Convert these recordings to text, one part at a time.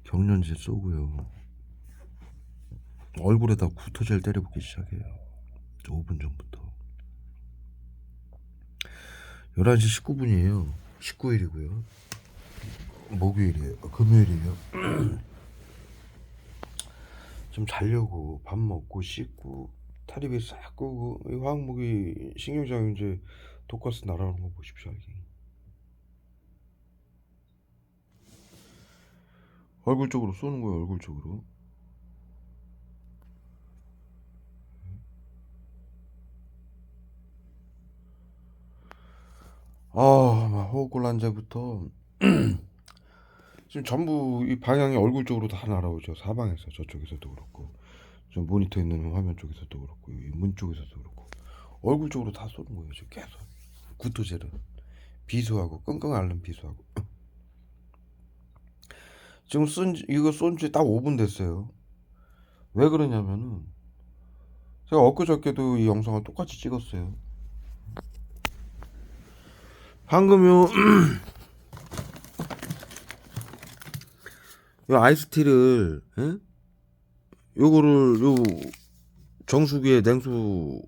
경련제 쏘고요. 얼굴에다 구토제를 때려붓기 시작해요. 5분 전부터. 11시 19분이에요. 19일이고요. 목요일이에요. 금요일이에요. 좀 자려고 밥 먹고 씻고 탈의비 싹 끄고 이 화학무기 신경작용제 독가스 날아오는 거 보십시오. 이게. 얼굴 쪽으로 쏘는 거예요. 얼굴 쪽으로. 막 호흡곤란제부터 지금 전부 이 방향이 얼굴 쪽으로 다 날아오죠. 사방에서 저쪽에서도 그렇고 저 모니터 있는 화면 쪽에서도 그렇고 문 쪽에서도 그렇고 얼굴 쪽으로 다 쏘는 거예요. 지금 계속 구토제를 비수하고 끙끙 앓는 비수하고 지금 이거 쏜 지 딱 5분 됐어요. 왜 그러냐면은 제가 엊그저께도 이 영상을 똑같이 찍었어요. 방금 요 아이스티를 요거를 요 정수기에 냉수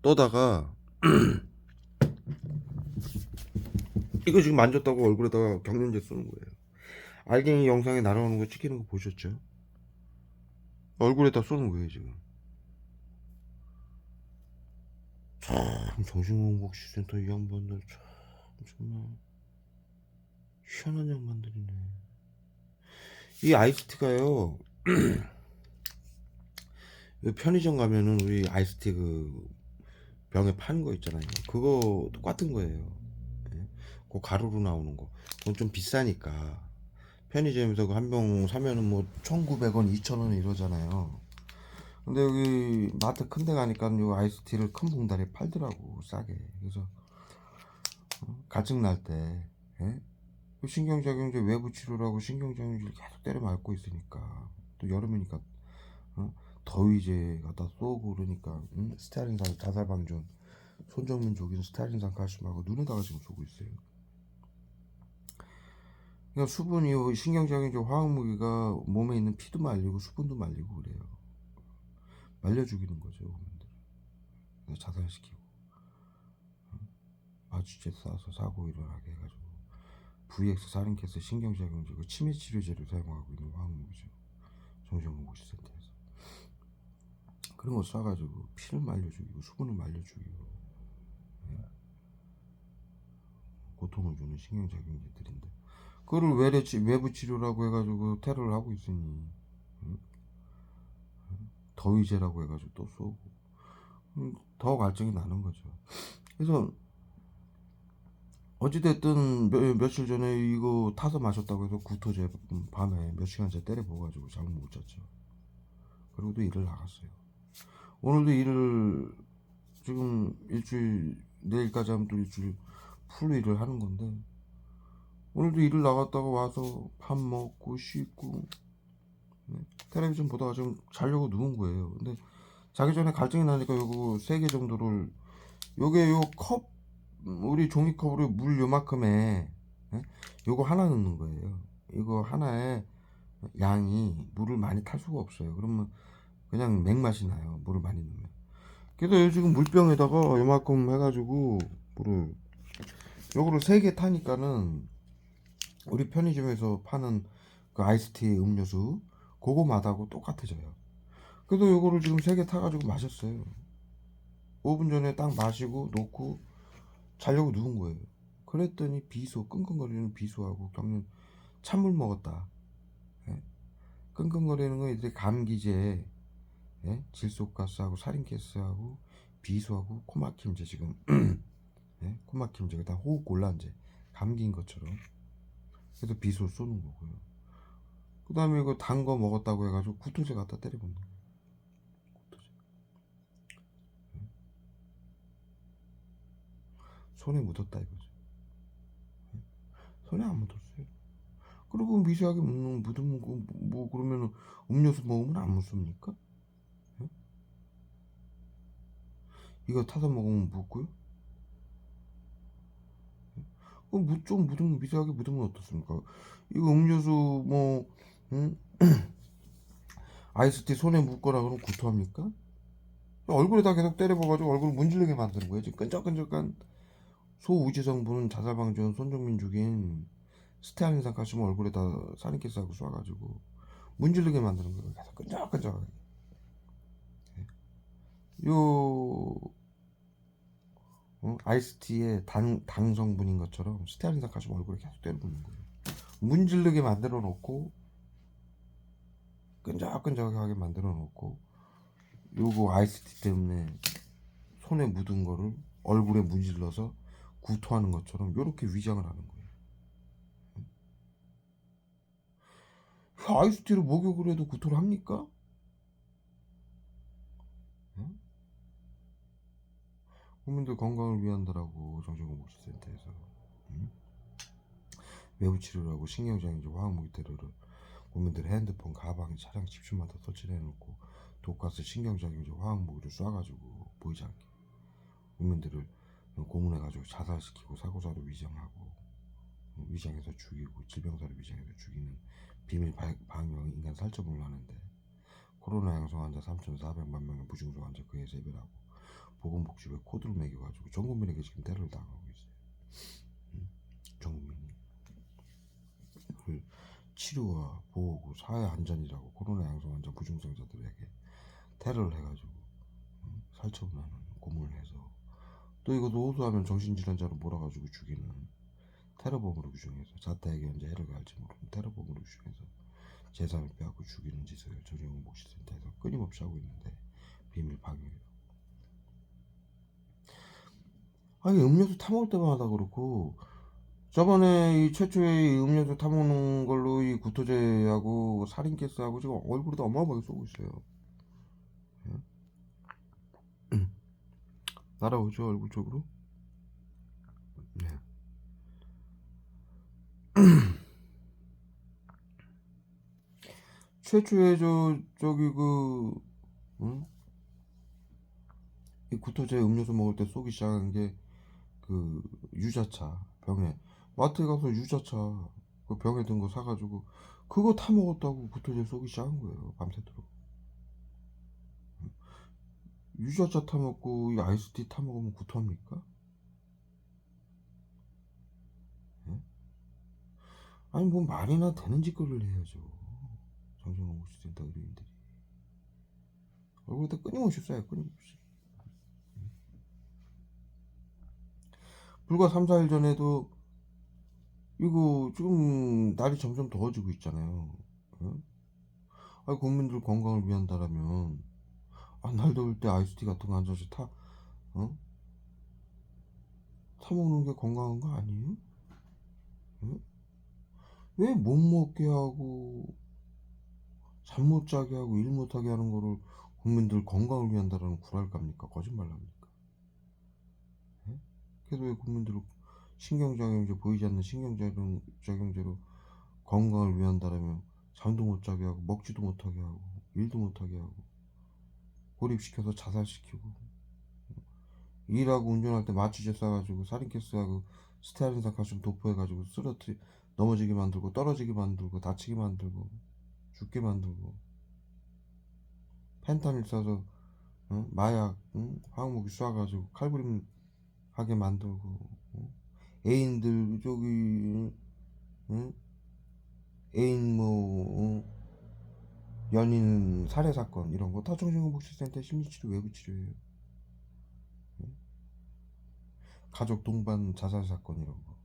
떠다가 이거 지금 만졌다고 얼굴에다가 경련제 쏘는 거예요. 알갱이 영상에 날아오는 거 찍히는 거 보셨죠? 얼굴에다 쏘는 거예요 지금. 참 정신건강복지센터 이 양반들 참 정말 희한한 양반들이네. 이 아이스티가요 편의점 가면은 우리 아이스티 그 병에 파는 거 있잖아요. 그거 똑같은 거예요. 예? 그 가루로 나오는 거. 그건 좀 비싸니까 편의점에서 그 한 병 사면은 뭐 1,900원, 2,000원 이러잖아요. 근데 여기 마트 큰 데 가니까 요 아이스티를 큰 봉다리에 팔더라고 싸게. 그래서 갈증 날 때 신경작용제 외부 치료라고 신경작용제를 계속 때려 맞고 있으니까 또 여름이니까 더위제 갖다 쏘고 그러니까 스타일린산 자살방전 손정민 족인 스타일린산 칼슘하고 눈에다가 지금 쏘고 있어요. 그러니까 수분이 신경작용제 화학무기가 몸에 있는 피도 말리고 수분도 말리고 그래요. 말려 죽이는 거죠. 자살시키고 마취제 쏴서 사고 일어나게 해가지고 VX 살인캐스 신경작용제 그 치매 치료제를 사용하고 있는 화학무기죠. 정신건강복지센터에서 그런 거 쏴가지고 피를 말려 죽이고 수분을 말려 죽이고 고통을 주는 신경작용제들인데 그거를 외부 치료라고 해가지고 테러를 하고 있으니 더위제라고 해가지고 또 쏘고 더 갈증이 나는 거죠. 그래서 어찌됐든 며칠 전에 이거 타서 마셨다고 해서 구토제 밤에 몇 시간째 때려 먹어가지고 잠을 못 잤죠. 그리고도 일을 나갔어요. 오늘도 일을 지금 일주일 내일까지 하면 또 일주일 풀로 일을 하는 건데 오늘도 일을 나갔다가 와서 밥 먹고 씻고 텔레비전 보다가 좀 자려고 누운 거예요. 근데 자기 전에 갈증이 나니까 요거 3개 정도를 요게 요 컵 우리 종이컵으로 물 요만큼에 요거 하나 넣는 거예요. 이거 하나에 양이 물을 많이 탈 수가 없어요. 그러면 그냥 맥맛이 나요. 물을 많이 넣으면. 그래서 지금 물병에다가 요만큼 해가지고 물을 요거를 3개 타니까는 우리 편의점에서 파는 그 아이스티 음료수 그거 맛하고 똑같아져요. 그래서 요거를 지금 3개 타가지고 마셨어요. 5분 전에 딱 마시고 놓고 자려고 누운 거예요. 그랬더니 비수 끙끙거리는 비수하고 경련 찬물 먹었다. 예? 끙끙거리는 거 이제 감기제, 질소가스하고 살인가스하고 비수하고 코막힘제 지금 코막힘제 그다음 호흡곤란제 감기인 것처럼 그래서 비수를 쏘는 거고요. 그 다음에 이거 단 거 먹었다고 해가지고 구토제 갖다 때려본다. 구토제. 손에 묻었다 이거죠. 손에 안 묻었어요. 그리고 미세하게 묻으면 뭐 그러면 음료수 먹으면 안 묻습니까? 예? 이거 타서 먹으면 묻고요? 좀 묻으면 미세하게 묻으면 어떻습니까? 이거 음료수 뭐 응? 아이스티 손에 묻거나 그러면 구토합니까? 얼굴에다 계속 때려봐가지고 얼굴 문지르게 만드는 거예요. 지금 끈적끈적한 소우지 성분은 자살 방지원 손정민 죽인 스테아린산 칼슘 얼굴에다 사리키스하고 쏴가지고 문지르게 만드는 거예요. 계속 끈적끈적하게. 요 아이스티의 당 성분인 것처럼 스테아린산 칼슘 얼굴에 계속 때려붓는 거예요. 문지르게 만들어 놓고 끈적끈적하게 만들어 놓고 요거 아이스티 때문에 손에 묻은 거를 얼굴에 문질러서 구토하는 것처럼 요렇게 위장을 하는 거예요. 아이스티로 목욕을 해도 구토를 합니까? 응? 국민들 건강을 위한다라고 정신건강복지센터에서 응? 외부 치료라고 신경장애인지 화학무기 테러를 국민들의 핸드폰, 가방, 차량, 집주마다 설치를 해놓고 독가스, 신경장애인지 화학무기를 쏴가지고 보이지 않게 국민들을 고문해가지고 자살시키고 사고사로 위장하고 위장해서 죽이고 질병사로 위장해서 죽이는 비밀 방역 인간 살처분을 하는데 코로나 양성 환자 3,400만 명의 무증상 환자 그에 세배하고 보건복지부에 코드를 매겨가지고 전 국민에게 지금 테러를 당하고 있어요. 전 국민이 치료와 보호구 사회 안전이라고 코로나 양성 환자 무증상자들에게 테러를 해가지고 살처분하는 고문을 해서 또 이것도 호소하면 정신질환자로 몰아가지고 죽이는 테러범으로 규정해서 자타에게 언제 해를 가할지 모르는 테러범으로 규정해서 재산을 빼앗고 죽이는 짓을 정신건강복지센터에서 끊임없이 하고 있는데 비밀 방역이에요. 아니 음료수 타먹을 때마다 그렇고 저번에 이 최초의 이 음료수 타먹는 걸로 이 구토제하고 살인캐스하고 지금 얼굴에다 어마어마하게 쏘고 있어요. 날아오죠 얼굴 쪽으로. 네. 최초에 저기 응? 이 구토제 음료수 먹을 때 쏘기 시작한 게 그 유자차 병에 마트에 가서 유자차 그 병에 든 거 사가지고 그거 타 먹었다고 구토제 쏘기 시작한 거예요 밤새도록. 유자차 타 먹고 이 아이스티 타 먹으면 구토합니까? 예? 아니 뭐 말이나 되는 짓거리를 해야죠. 정신건강복지센터 의료인들이 얼굴에다 끊임없이 쏴요 끊임없이. 불과 3, 4일 전에도 이거 지금 날이 점점 더워지고 있잖아요. 예? 아 국민들 건강을 위한다라면 날 더울 때 아이스티 같은 거 한 잔씩 어? 타 먹는 게 건강한 거 아니에요? 예? 왜 못 먹게 하고 잠 못 자게 하고 일 못 하게 하는 거를 국민들 건강을 위한다라는 구랄갑니까? 거짓말합니까? 예? 그래서 왜 국민들을 신경작용제 보이지 않는 신경작용제로 건강을 위한다라면 잠도 못 자게 하고 먹지도 못하게 하고 일도 못하게 하고 고립시켜서 자살시키고 일하고 운전할 때 마취제 쏴가지고 살인캐스하고 스테아린산 칼슘 도포해가지고 쓰러뜨리 넘어지게 만들고 떨어지게 만들고 다치게 만들고 죽게 만들고 펜타닐 쏴서 마약 화학무기 쏴가지고 칼부림 하게 만들고 애인들 저기 응? 애인 연인 살해 사건 이런 거 다 정신건강복지센터 심리치료 외부치료예요. 가족 동반 자살 사건 이런 거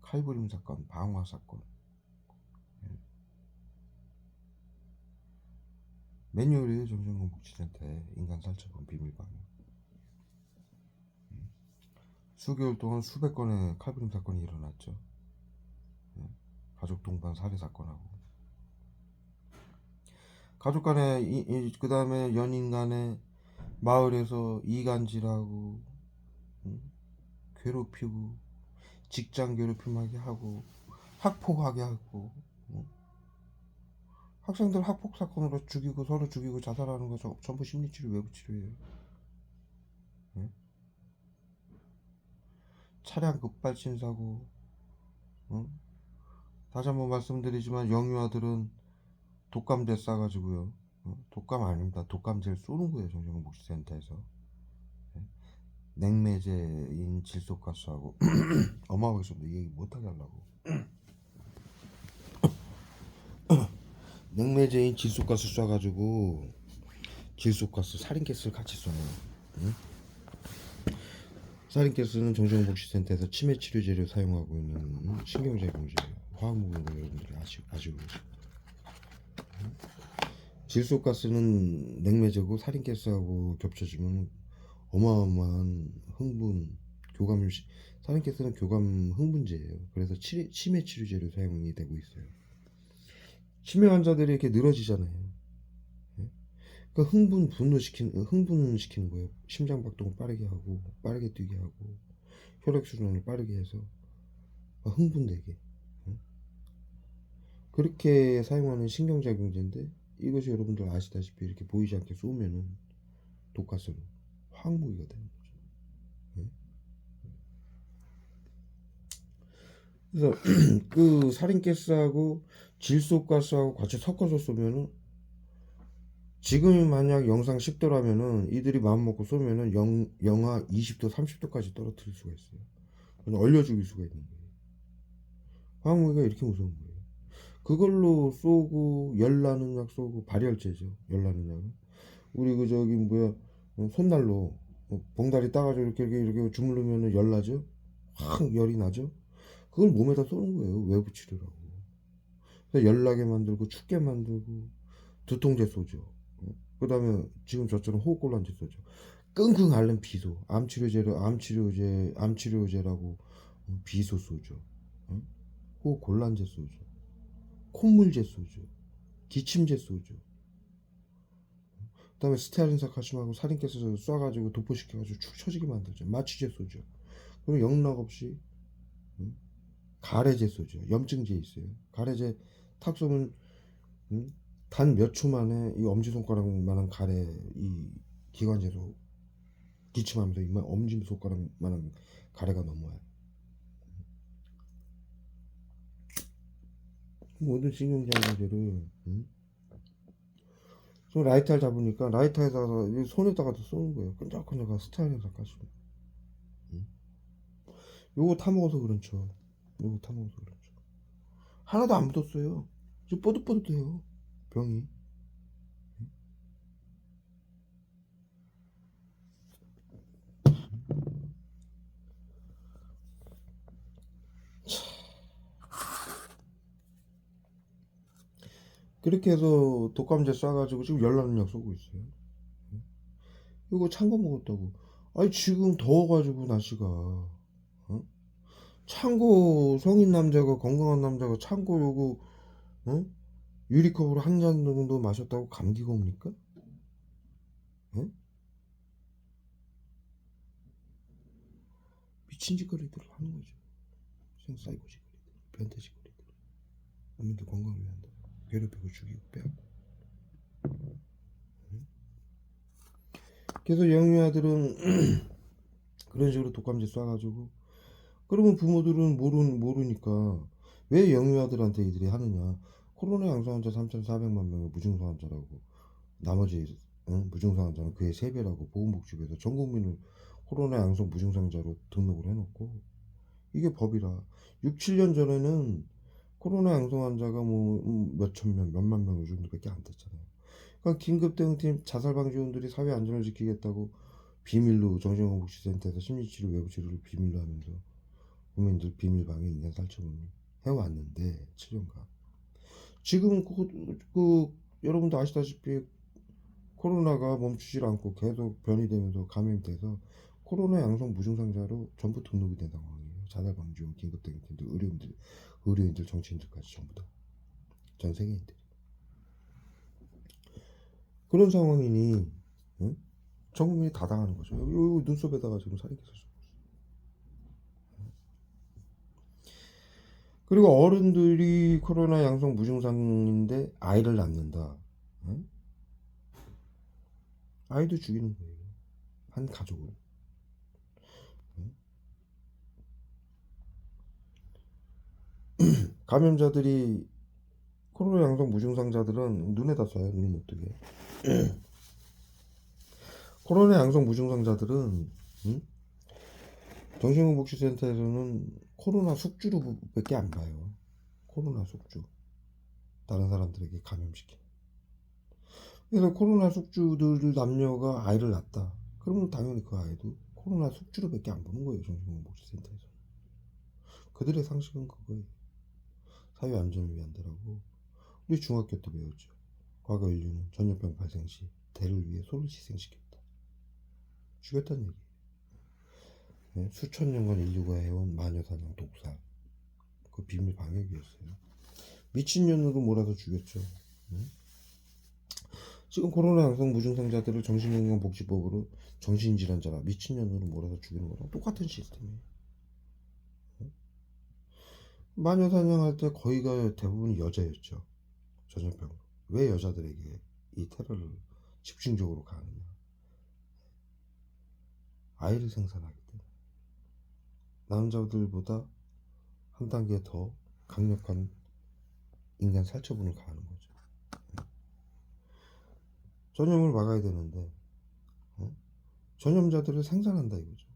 칼부림 사건 방화 사건 매뉴얼이에요. 정신건강복지센터에 인간 살처분 비밀방역 수개월 동안 수백 건의 칼부림 사건이 일어났죠. 가족 동반 살해 사건하고 가족 간에 그 다음에 연인 간에 마을에서 이간질하고 괴롭히고 직장 괴롭힘하게 하고 학폭하게 하고 학생들 학폭 사건으로 죽이고 서로 죽이고 자살하는 거 전부 심리치료 외부치료예요. 예? 차량 급발진 사고, 어? 다시 한번 말씀드리지만 영유아들은 독감제 싸가지고요. 독감 아닙니다. 독감제를 쏘는 거예요. 정신건복지센터에서. 예? 냉매제인 질소가스하고 어마어마하게 이 얘기 못하게 하려고. 냉매제인 질소가스 쏴가지고 질소가스 살인가스를 같이 쏴요. 응? 살인가스는 정신건복지센터에서 치매 치료제로 사용하고 있는 신경제공제예요. 화학무기인 거 여러분들이 아시고. 질소가스는 냉매제고 살인가스하고 겹쳐지면 어마어마한 흥분, 교감, 살인가스는 교감 흥분제예요. 그래서 치매 치료제로 사용이 되고 있어요. 치매 환자들이 이렇게 늘어지잖아요. 예? 그 흥분시키는 거예요. 심장박동을 빠르게 하고, 빠르게 뛰게 하고, 혈액순환을 빠르게 해서 흥분되게. 예? 그렇게 사용하는 신경작용제인데, 이것이 여러분들 아시다시피 이렇게 보이지 않게 쏘면은 독가스로 화학무기가 되는 거죠. 예? 그래서 그 살인가스하고 질소가스하고 같이 섞어서 쏘면은, 지금 만약 영상 10도라면은 이들이 마음먹고 쏘면은 영하 20도 30도까지 떨어뜨릴 수가 있어요. 그냥 얼려 죽일 수가 있는 거예요. 화학무기가 이렇게 무서운 거예요. 그걸로 쏘고 열나는 약 쏘고, 발열제죠. 열나는 약은 우리 그 저기 뭐야, 손난로 봉다리 따가지고 이렇게 주무르면은 열나죠. 확 열이 나죠. 그걸 몸에다 쏘는 거예요. 외부 치료라고. 그래서 열나게 만들고 춥게 만들고 두통제 쏘죠. 그 다음에 지금 저처럼 호흡곤란제 쏘죠. 끙끙 앓는 비소, 암치료제라고 비소 쏘죠. 호흡곤란제 쏘죠. 콧물제 쏘죠. 기침제 쏘죠. 그 다음에 스테아린사 칼슘하고 살인가스 쏴가지고 도포시켜가지고 축 처지게 만들죠. 마취제 쏘죠. 그럼 영락 없이 가래제 쏘죠. 염증제 있어요. 가래제 탁 쏘면 단 몇 초 만에 이 엄지손가락만한 가래 이 기관제로 기침하면서 이만 엄지손가락만한 가래가 넘어요. 모든 신경장애제를 라이터를 잡으니까 라이터에다가 손에다가 쏘는 거예요. 끈적끈적한 스타일에서 가지고. 요거 타먹어서 그렇죠. 요거 타먹어서 그렇죠. 하나도 안 묻었어요. 좀 뽀득뽀득해요. 병이. 그렇게 해서 독감제 쏴가지고 지금 열나는 약 쏘고 있어요. 이거 찬 거 먹었다고. 아니 지금 더워가지고 날씨가, 찬 거 성인 남자가, 건강한 남자가 찬 거 요거 유리컵으로 한 잔 정도 마셨다고 감기가 옵니까? 미친 짓거리들을 하는 거죠. 사이코 짓거리들, 변태 짓거리들. 어민들 건강을 위한다. 괴롭히고 죽이고 빼앗고. 그래서 영유아들은 그런 식으로 독감제 쏴가지고, 그러면 부모들은 모르니까 왜 영유아들한테 이들이 하느냐. 코로나 양성 환자 3,400만 명의 무증상 환자라고, 나머지 무증상 환자는 그의 3배라고 보건복지부에서 전 국민을 코로나 양성 무증상자로 등록을 해놓고, 이게 법이라. 6, 7년 전에는 코로나 양성 환자가 뭐 몇천 명, 몇만 명 이 정도밖에 안 됐잖아요. 그러니까 긴급대응팀 자살방지원들이 사회 안전을 지키겠다고 비밀로 정신건복지센터에서 심리치료 외부치료를 비밀로 하면서 국민들 비밀방에 인간 살처분을 해왔는데 7년간. 지금 여러분도 아시다시피 코로나가 멈추질 않고 계속 변이 되면서 감염이 돼서 코로나 양성 무증상자로 전부 등록이 된 상황이에요. 자살방지원, 긴급대응팀들, 의료인들, 정치인들까지 전부 다. 전 세계인들. 그런 상황이니 전 국민이 다 당하는 거죠. 요 눈썹에다가 지금 살인캐스 쏘고 있어요. 그리고 어른들이 코로나 양성 무증상인데 아이를 낳는다. 응? 아이도 죽이는 거예요. 한 가족을. 응? 감염자들이 코로나 양성 무증상자들은 눈에다 쏴요. 눈 못 뜨게. 코로나 양성 무증상자들은 응? 정신건복지센터에서는 코로나 숙주로밖에 안 봐요. 코로나 숙주. 다른 사람들에게 감염시킨. 그래서 코로나 숙주들 남녀가 아이를 낳았다. 그러면 당연히 그 아이도 코로나 숙주로밖에 안 보는 거예요. 정신건복지센터에서. 그들의 상식은 그거예요. 사회 안전을 위한다라고. 우리 중학교 때 배웠죠. 과거 인류는 전염병 발생 시 대를 위해 소를 희생시켰다. 죽였다는 얘기예요. 네? 수천 년간 인류가 해온 마녀사냥 독살. 그 비밀 방역이었어요. 미친년으로 몰아서 죽였죠. 응? 지금 코로나 양성 무증상자들을 정신건강복지법으로 정신질환자라 미친년으로 몰아서 죽이는 거랑 똑같은 시스템이에요. 응? 마녀사냥할 때 거의가 대부분 여자였죠. 전염병. 왜 여자들에게 이 테러를 집중적으로 가느냐. 아이를 생산하기 때문에. 남자들보다 한 단계 더 강력한 인간 살처분을 가하는 거죠. 전염을 막아야 되는데 어? 전염자들을 생산한다 이거죠.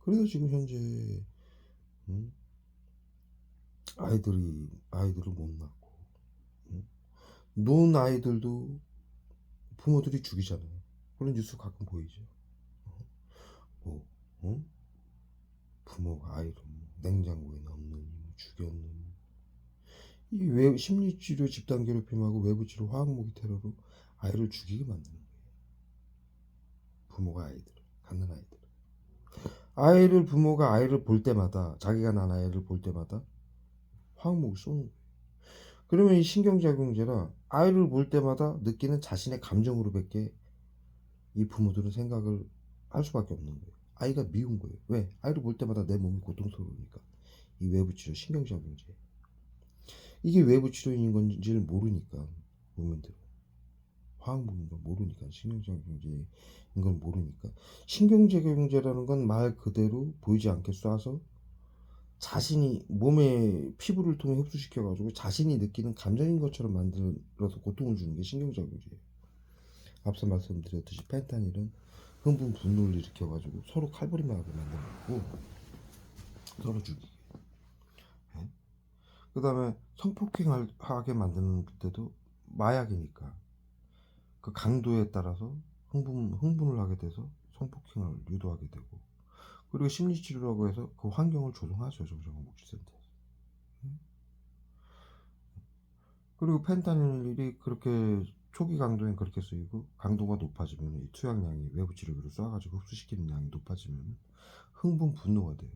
그래서 지금 현재 아이들을 못 낳고 논 아이들도 부모들이 죽이잖아요. 그런 뉴스 가끔 보이죠. 뭐 부모가 아이를 냉장고에 넣느니 죽였느니 이 심리치료 집단 괴롭힘하고 외부치료 화학무기 테러로 아이를 죽이게 만드는 거예요. 부모가 갖는 부모가 아이를 볼 때마다 자기가 낳은 아이를 볼 때마다 화학무기 쏘는 거예요. 그러면 이 신경작용제라 아이를 볼 때마다 느끼는 자신의 감정으로밖에 이 부모들은 생각을 할 수밖에 없는 거예요. 아이가 미운 거예요. 왜? 아이를 볼 때마다 내 몸이 고통스러우니까. 이 외부치료 신경작용제. 이게 외부치료인 건지를 모르니까 국민들은 화학무기인 걸 모르니까 신경작용제인 걸 모르니까 신경작용제라는 건 말 그대로 보이지 않게 쏴서 자신이 몸에 피부를 통해 흡수시켜 가지고 자신이 느끼는 감정인 것처럼 만들어서 고통을 주는 게 신경작용제예요. 앞서 말씀드렸듯이 펜타닐은 흥분 분노를 일으켜 가지고 서로 칼부림하게 만들고 서로 죽이게. 그 다음에 성폭행하게 만드는 때도 마약이니까 그 강도에 따라서 흥분을 하게 돼서 성폭행을 유도하게 되고, 그리고 심리치료라고 해서 그 환경을 조성하죠. 정신건강복지센터에서. 그리고 펜타닐이 그렇게 초기 강도엔 그렇게 쓰이고, 강도가 높아지면 이 투약량이 외부 치료기로 쏴가지고 흡수시키는 양이 높아지면 흥분 분노가 돼요.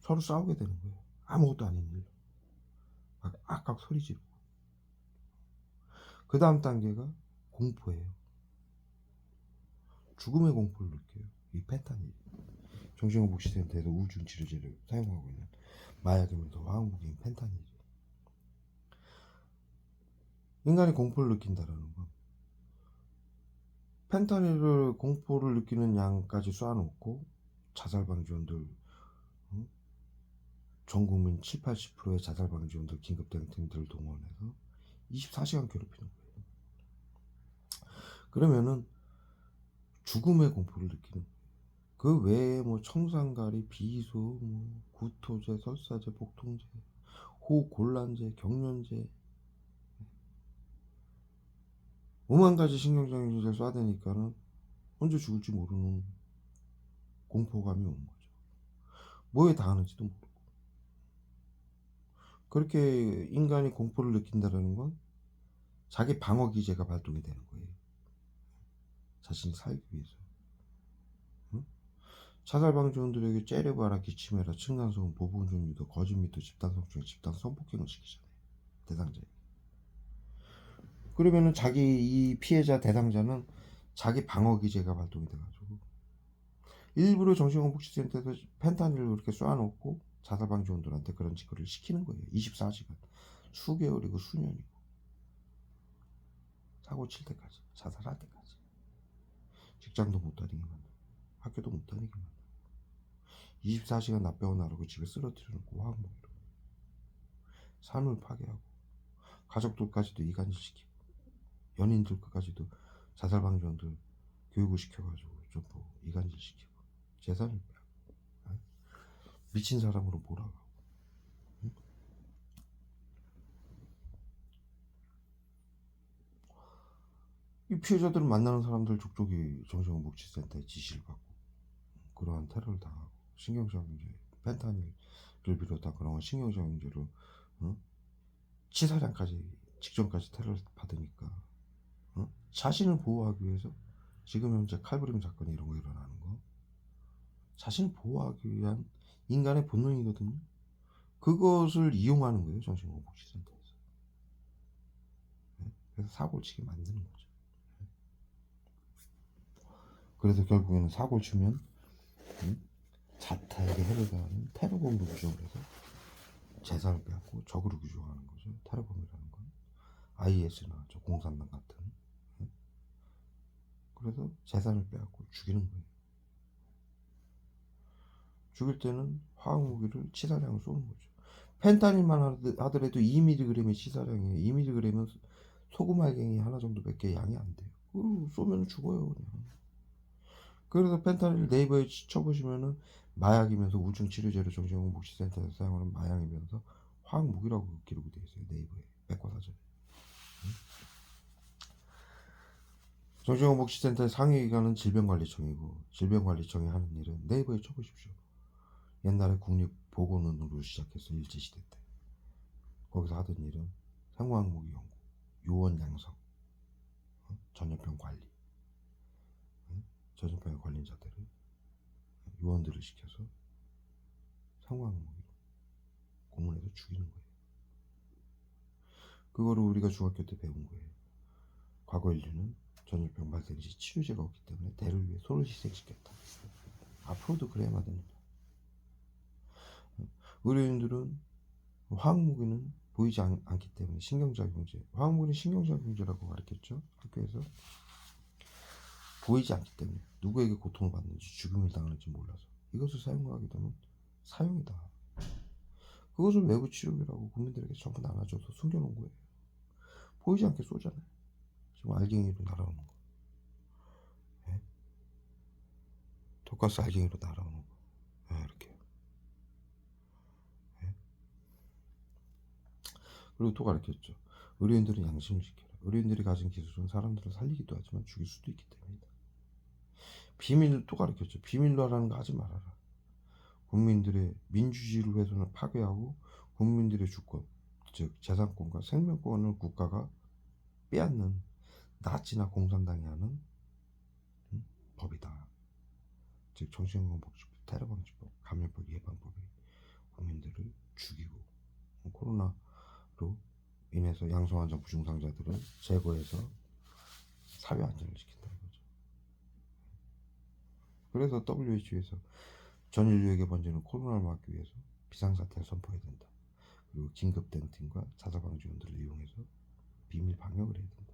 서로 싸우게 되는 거예요. 아무것도 아닌 일로 막 악악 소리 지르고. 그 다음 단계가 공포예요. 죽음의 공포를 느껴요. 이 펜타닐. 정신건복지센터에서 우울증 치료제를 사용하고 있는 마약이면서 화학무기인 펜타닐. 인간이 공포를 느낀다라는 건 펜타닐을 공포를 느끼는 양까지 쏴놓고 자살방지원들, 전국민 7, 80%의 자살방지원들 긴급대응팀들을 동원해서 24시간 괴롭히는 거예요. 그러면은 죽음의 공포를 느끼는 거예요. 그 외에 뭐 청산가리, 비소, 뭐 구토제, 설사제, 복통제, 호곤란제, 경련제, 오만 가지 신경정신제를 쏴대니까는 언제 죽을지 모르는 공포감이 오는 거죠. 뭐에 당하는지도 모르고. 그렇게 인간이 공포를 느낀다는 건 자기 방어 기제가 발동이 되는 거예요. 자신이 살기 위해서. 응? 자살방지원들에게 째려봐라, 기침해라, 층간소음, 보복운전 유도, 거짓미도, 집단성추행, 집단성폭행을 시키잖아요. 대상자에게. 그러면은 이 피해자 대상자는 자기 방어 기제가 발동이 돼가지고 일부러 정신건복지센터에서 펜타닐을 이렇게 쏴놓고 자살방지원들한테 그런 짓거리를 시키는 거예요. 24시간. 수개월이고 수년이고. 사고 칠 때까지. 자살할 때까지. 직장도 못 다니게 만들고 학교도 못 다니게 만들고 24시간 나 빼고 나르고 집에 쓰러뜨려놓고 화학무기로 산을 파괴하고 가족들까지도 이간질시키고 연인들까지도 자살방지원들 교육을 시켜가지고 전부 이간질시키고 재산을 빼고 미친 사람으로 몰아가고 이 피해자들을 만나는 사람들 족족이 정신건복지센터에 지시를 받고 그러한 테러를 당하고 신경정죄, 펜타닐을 비롯한 그런 신경정죄로 치사량까지 직전까지 테러를 받으니까 자신을 보호하기 위해서 지금 현재 칼부림 사건이 이런 거 일어나는 거 자신을 보호하기 위한 인간의 본능이거든요. 그것을 이용하는 거예요. 정신건복지센터에서. 그래서 사고를 치게 만드는 거죠. 그래서 결국에는 사고를 치면 자타에게 해를 가하는 테러범으로 규정을 해서 재산을 빼앗고 적으로 규정하는 거죠. 테러범이라는 건 IS나 저 공산당 같은. 그래서 재산을 빼앗고 죽이는 거예요. 죽일 때는 화학무기를 치사량을 쏘는 거죠. 펜타닐만 하더라도 2mg의 치사량이에요. 2mg은 소금 알갱이 하나 정도밖에 양이 안 돼요. 쏘면 죽어요 그냥. 그래서 펜타닐 네이버에 쳐보시면은 마약이면서 우중 치료제로 정신건복지센터에서 사용하는 마약이면서 화학무기라고 기록이 되어 있어요. 네이버에 백과사전에. 정신건복지센터의 상위기관은 질병관리청이고 질병관리청이 하는 일은 네이버에 쳐보십시오. 옛날에 국립보건원으로 시작해서 일제시대 때 거기서 하던 일은 생화학무기 연구, 요원 양성, 전염병 관리, 전염병에 걸린 자들을 요원들을 시켜서 생화학무기로 고문해서 죽이는 거예요. 그거를 우리가 중학교 때 배운 거예요. 과거 인류는 전염병 발생 시 치료제가 없기 때문에 대를 위해 소를 희생시켰다. 앞으로도 그래야만 됩니다. 의료인들은 화학무기는 보이지 않기 때문에 신경작용제, 화학무기는 신경작용제라고 가르쳤죠. 학교에서. 보이지 않기 때문에 누구에게 고통을 받는지 죽음을 당하는지 몰라서 이것을 사용하게 되면 사용이다. 그것을 외부 치료기라고 국민들에게 전부 나눠줘서 숨겨놓은 거예요. 보이지 않게 쏘잖아요. 지금 알갱이로 날아오는 거. 네? 독가스 알갱이로 날아오는 거. 네, 이렇게. 네? 그리고 또 가르쳤죠. 의료인들은 양심을 지켜라. 의료인들이 가진 기술은 사람들을 살리기도 하지만 죽일 수도 있기 때문이다. 비밀을 또 가르쳤죠. 비밀로 하라는 거 하지 말아라. 국민들의 민주주의를 훼손을 파괴하고 국민들의 주권, 즉 재산권과 생명권을 국가가 빼앗는 나치나 공산당이 하는 법이다. 즉 정신건강복지법, 테러방지법, 감염병 예방법이 국민들을 죽이고 코로나로 인해서 양성환자 부중상자들을 제거해서 사회 안전을 지킨다는 거죠. 그래서 WHO에서 전 인류에게 번지는 코로나를 막기 위해서 비상사태를 선포해야 된다. 그리고 긴급 대응팀과 자살방지원들을 이용해서 비밀 방역을 해야 된다.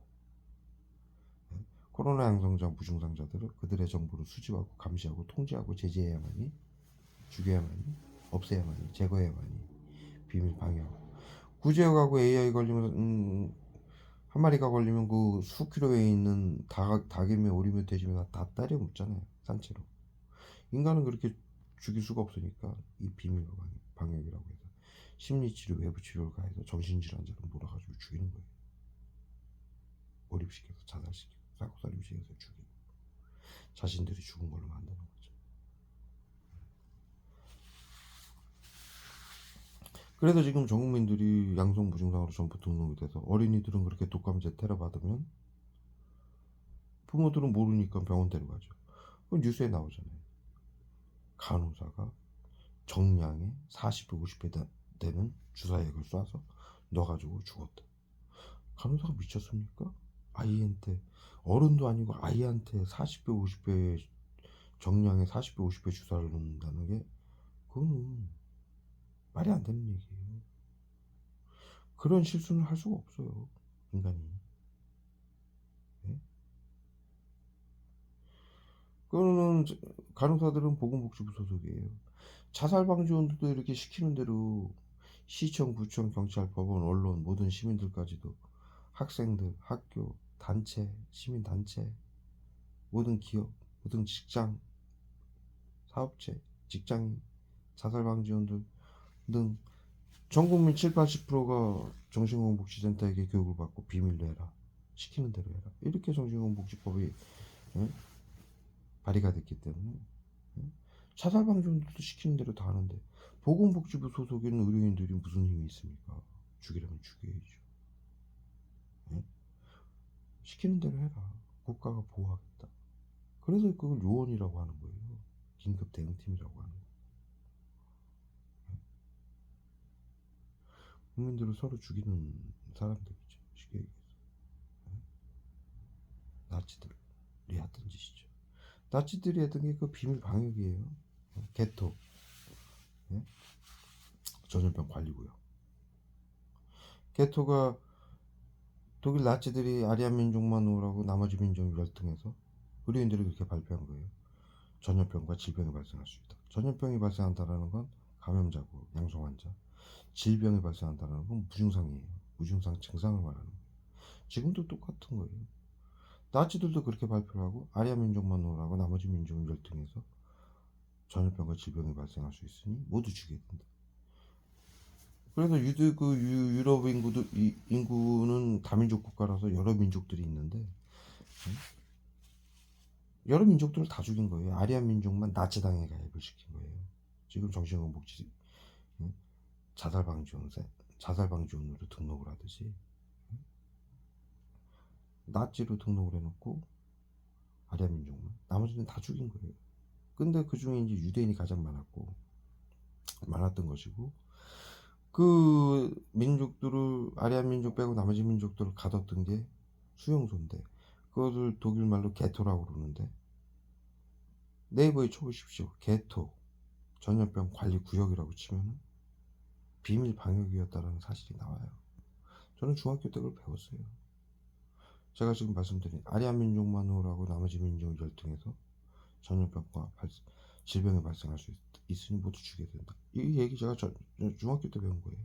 코로나 양성자 무증상자들을 그들의 정보를 수집하고 감시하고 통제하고 제재해야만이 죽여야만이 없애야만이 제거해야만이 비밀 방역하고 구제역하고 AI 걸리면 한 마리가 걸리면 그 수킬로에 있는 닭이며 오리며 돼지며 다 때려 묻잖아요. 산채로. 인간은 그렇게 죽일 수가 없으니까 이 비밀 방역이라고 해서 심리치료 외부치료를 가해서 정신질환자를 몰아가지고 죽이는 거예요. 몰입시켜서 자살시키고 싹살림시켜서 죽이고 자신들이 죽은 걸로 만드는 거죠. 그래서 지금 전 국민들이 양성 무증상으로 전부 등록이 돼서 어린이들은 그렇게 독감제 테러 받으면 부모들은 모르니까 병원 데려가죠. 그건 뉴스에 나오잖아요. 간호사가 정량에 40배 50배 되는 주사액을 쏴서 넣어가지고 죽었다. 간호사가 미쳤습니까? 아이한테 어른도 아니고 아이한테 40배 50배 정량에 40배 50배 주사를 넣는다는 게 그거는 말이 안 되는 얘기예요. 그런 실수는 할 수가 없어요, 인간이. 예? 그거는 간호사들은 보건복지부 소속이에요. 자살방지원도 이렇게 시키는 대로 시청, 구청, 경찰, 법원, 언론, 모든 시민들까지도, 학생들, 학교, 단체, 시민단체, 모든 기업, 모든 직장, 사업체, 직장인, 자살방지원들 등 전 국민 7, 80%가 정신건강복지센터에게 교육을 받고 비밀로 해라, 시키는 대로 해라, 이렇게 정신건강복지법이 발의가 됐기 때문에 자살방지원들도 시키는 대로 다 하는데 보건복지부 소속에 있는 의료인들이 무슨 힘이 있습니까? 죽이라면 죽여야죠. 예? 시키는 대로 해라. 국가가 보호하겠다. 그래서 그걸 요원이라고 하는 거예요. 긴급 대응팀이라고 하는 거예요. 국민들을 서로 죽이는 사람들이죠. 쉽게 얘기해서. 나치들이 했던 짓이죠. 나치들이 했던 게 그 비밀 방역이에요. 개토, 예? 전염병 관리고요. 개토가 독일 나치들이 아리안 민족만 놓으라고 나머지 민족을 열등해서 의료인들이 그렇게 발표한 거예요. 전염병과 질병이 발생할 수 있다. 전염병이 발생한다는 건 감염자고 양성 환자, 질병이 발생한다는 건 무증상이에요. 무증상 증상을 말하는 거예요. 지금도 똑같은 거예요. 나치들도 그렇게 발표를 하고 아리아 민족만 놓으라고 나머지 민족을 열등해서 전염병과 질병이 발생할 수 있으니 모두 죽여야 된다. 그래서 유럽 인구는 다민족 국가라서 여러 민족들이 있는데 여러 민족들을 다 죽인 거예요. 아리안 민족만 나치당에 가입을 시킨 거예요. 지금 정신건복지 자살방지원으로 등록을 하듯이 나치로 등록을 해놓고 아리아 민족만 나머지는 다 죽인 거예요. 근데 그 중에 이제 유대인이 가장 많았던 것이고 그 민족들을 아리아 민족 빼고 나머지 민족들을 가뒀던 게 수용소인데 그것을 독일 말로 게토라고 그러는데 네이버에 쳐보십시오. 게토 전염병 관리 구역이라고 치면 비밀 방역이었다는 사실이 나와요. 저는 중학교 때 그걸 배웠어요. 제가 지금 말씀드린 아리아 민족만 놓으라고 나머지 민족을 열등해서 전염병과 질병이 발생할 수 있으니 모두 죽여야 된다. 이 얘기 제가 중학교 때 배운 거예요.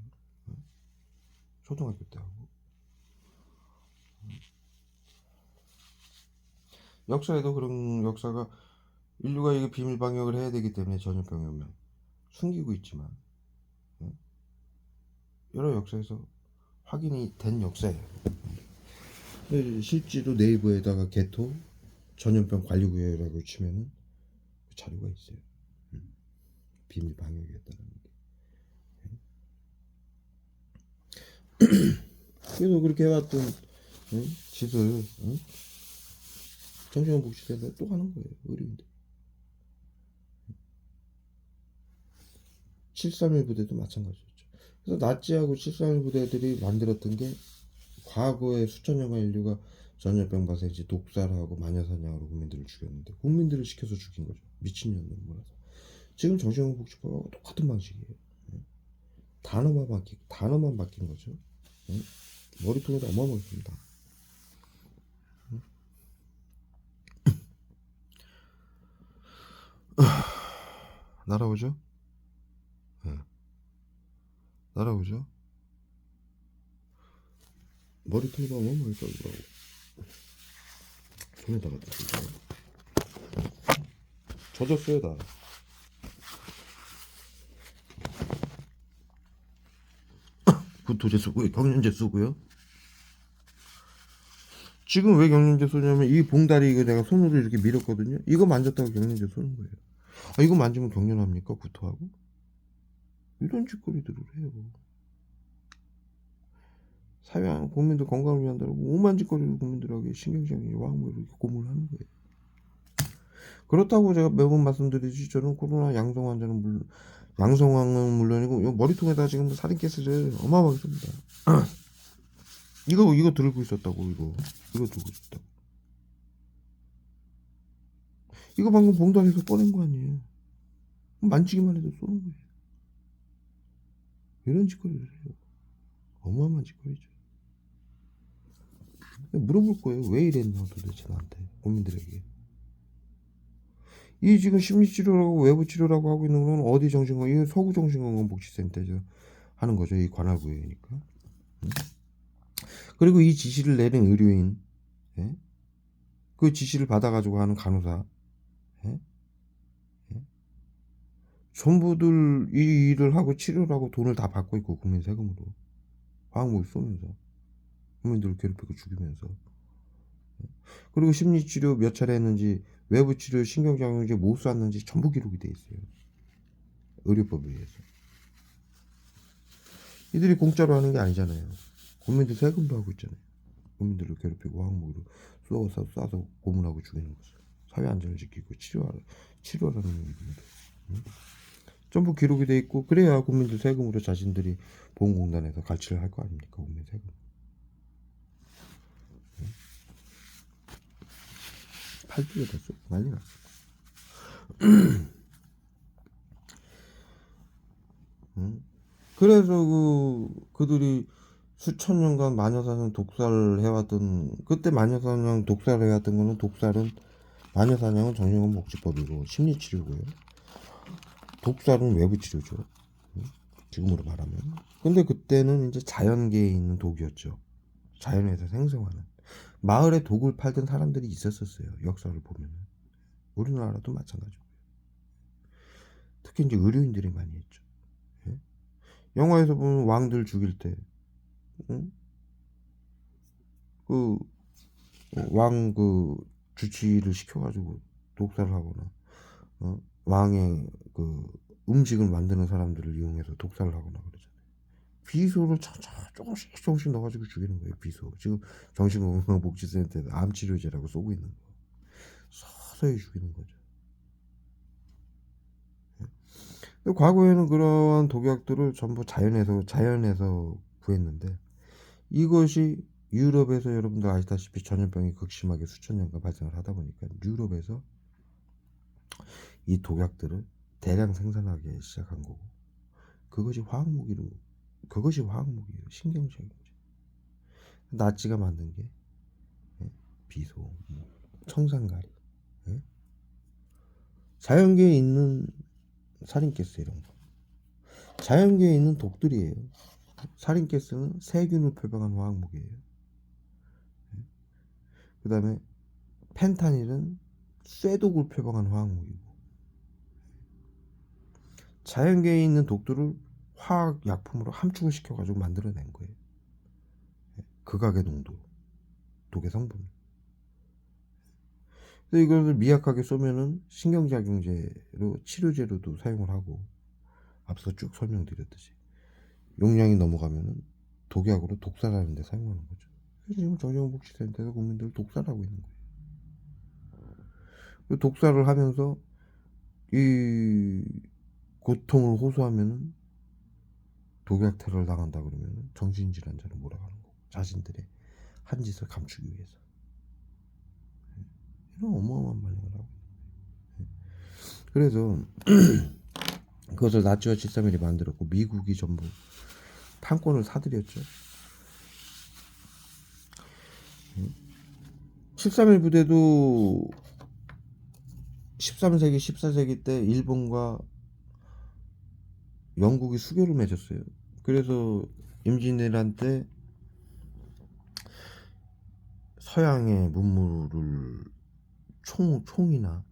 초등학교 때 하고. 역사에도 그런 역사가 인류가 이게 비밀 방역을 해야 되기 때문에 전염병이 오면 숨기고 있지만 여러 역사에서 확인이 된 역사예요. 실제로 네이버에다가 개토 전염병 관리구역이라고 치면은 그 자료가 있어요. 비밀 방역이었다는 게. 그래서 그렇게 해왔던 짓을 정신건복지센터 또 하는 거예요. 의료인들. 731 부대도 마찬가지였죠. 그래서 나치하고 731 부대들이 만들었던 게 과거에 수천 년간 인류가 전염병 발생시 독살하고 마녀사냥으로 국민들을 죽였는데 국민들을 시켜서 죽인 거죠. 미친년들 몰라서. 지금 정신건복지법하고 똑같은 방식이에요. 단어만 바뀐 거죠. 머리통에도 어마어마했습니다. 날아오죠? 네. 날아오죠? 머리통에도 어마어마했다고. 손에다가 젖었어요 다. 구토제 쓰고요. 경련제 쓰고요. 지금 왜 경련제 쏘냐면 이 봉다리 이거 내가 손으로 이렇게 밀었거든요. 이거 만졌다고 경련제 쏘는 거예요. 아 이거 만지면 경련합니까? 구토하고? 이런 짓거리들을 해요. 사회 국민들 건강을 위한다고 오만 짓거리를 국민들에게 신경질이 와뭐 이렇게 고문을 하는 거예요. 그렇다고 제가 매번 말씀드리지 저는 코로나 양성 환자는 양성은 물론이고 머리통에다 지금 살인 케이스를 어마어마하게 씁니다. 이거 들고 있었다고 이거 들고 있었다고. 이거 방금 봉다리에서 꺼낸 거 아니에요. 만지기만 해도 쏘는 거예요. 이런 짓거리를 해요. 어마어마한 짓거리죠. 물어볼 거예요. 왜 이랬나 도대체 나한테, 국민들에게. 이 지금 심리치료라고 외부치료라고 하고 있는 건 어디 정신건강, 이 서구정신건강복지센터에서 하는 거죠. 이 관할구역이니까. 그리고 이 지시를 내린 의료인, 예? 그 지시를 받아가지고 하는 간호사, 예? 예? 전부들 이 일을 하고 치료를 하고 돈을 다 받고 있고, 국민 세금으로 화학무기 쏘면서 국민들을 괴롭히고 죽이면서. 그리고 심리치료 몇 차례 했는지, 외부치료 신경작용제 못 쐈는지 전부 기록이 돼 있어요. 의료법에 의해서. 이들이 공짜로 하는 게 아니잖아요. 국민들 세금도 하고 있잖아요. 국민들을 괴롭히고 화학무기로 쏴서 고문하고 죽이는 거죠. 사회 안전을 지키고 치료하라는 얘기입니다. 전부 기록이 돼 있고, 그래야 국민들 세금으로 자신들이 보험공단에서 갈취를 할 거 아닙니까? 국민 세금. 팔뚝에 됐어. 난리 났어. 그래서 그들이 수천 년간 마녀사냥 독살을 해왔던, 그때 마녀사냥 독살을 해왔던 거는, 마녀사냥은 정신건강복지법이고 심리치료고요. 독살은 외부치료죠. 지금으로 말하면. 근데 그때는 이제 자연계에 있는 독이었죠. 자연에서 생성하는. 마을에 독을 팔던 사람들이 있었어요. 역사를 보면. 우리나라도 마찬가지고요. 특히 이제 의료인들이 많이 했죠. 예? 영화에서 보면 왕들 죽일 때, 응? 그 주치를 시켜가지고 독살을 하거나, 왕의 그 음식을 만드는 사람들을 이용해서 독살을 하거나 그러잖아요. 비소를 조금씩 넣어가지고 죽이는 거예요. 비소. 지금 정신건강복지센터에서 암치료제라고 쏘고 있는 거. 서서히 죽이는 거죠. 근데 과거에는 그러한 독약들을 전부 자연에서 구했는데, 이것이 유럽에서 여러분들 아시다시피 전염병이 극심하게 수천 년간 발생을 하다 보니까 유럽에서 이 독약들을 대량 생산하기 시작한 거고, 그것이 화학무기예요. 신경작용제. 나치가 만든 게, 예? 비소, 청산가리, 예? 자연계에 있는 살인가스, 이런 거. 자연계에 있는 독들이에요. 살인가스는 세균을 표방한 화학무기예요. 그 다음에 펜타닐은 쇠독을 표방한 화학무기고, 자연계에 있는 독들을 화학약품으로 함축을 시켜가지고 만들어낸 거예요. 극악의 농도, 독의 성분. 그래서 이걸 미약하게 쏘면은 신경작용제로, 치료제로도 사용을 하고, 앞서 쭉 설명드렸듯이 용량이 넘어가면은 독약으로 독살하는 데 사용하는 거죠. 그래서 지금 정신건강복지센터에서 국민들을 독살하고 있는 거예요. 독살을 하면서 이 고통을 호소하면은 독약 테러를 당한다 그러면 정신질환자로 몰아가는 거고, 자신들의 한 짓을 감추기 위해서. 이런 어마어마한 반응을 하고 있는 거예요. 그래서 그것을 나치와 731이 만들었고, 미국이 전부 판권을 사들였죠. 731 부대도 13세기 14세기 때 일본과 영국이 수교를 맺었어요. 그래서 임진왜란 때 서양의 문물을 총이나,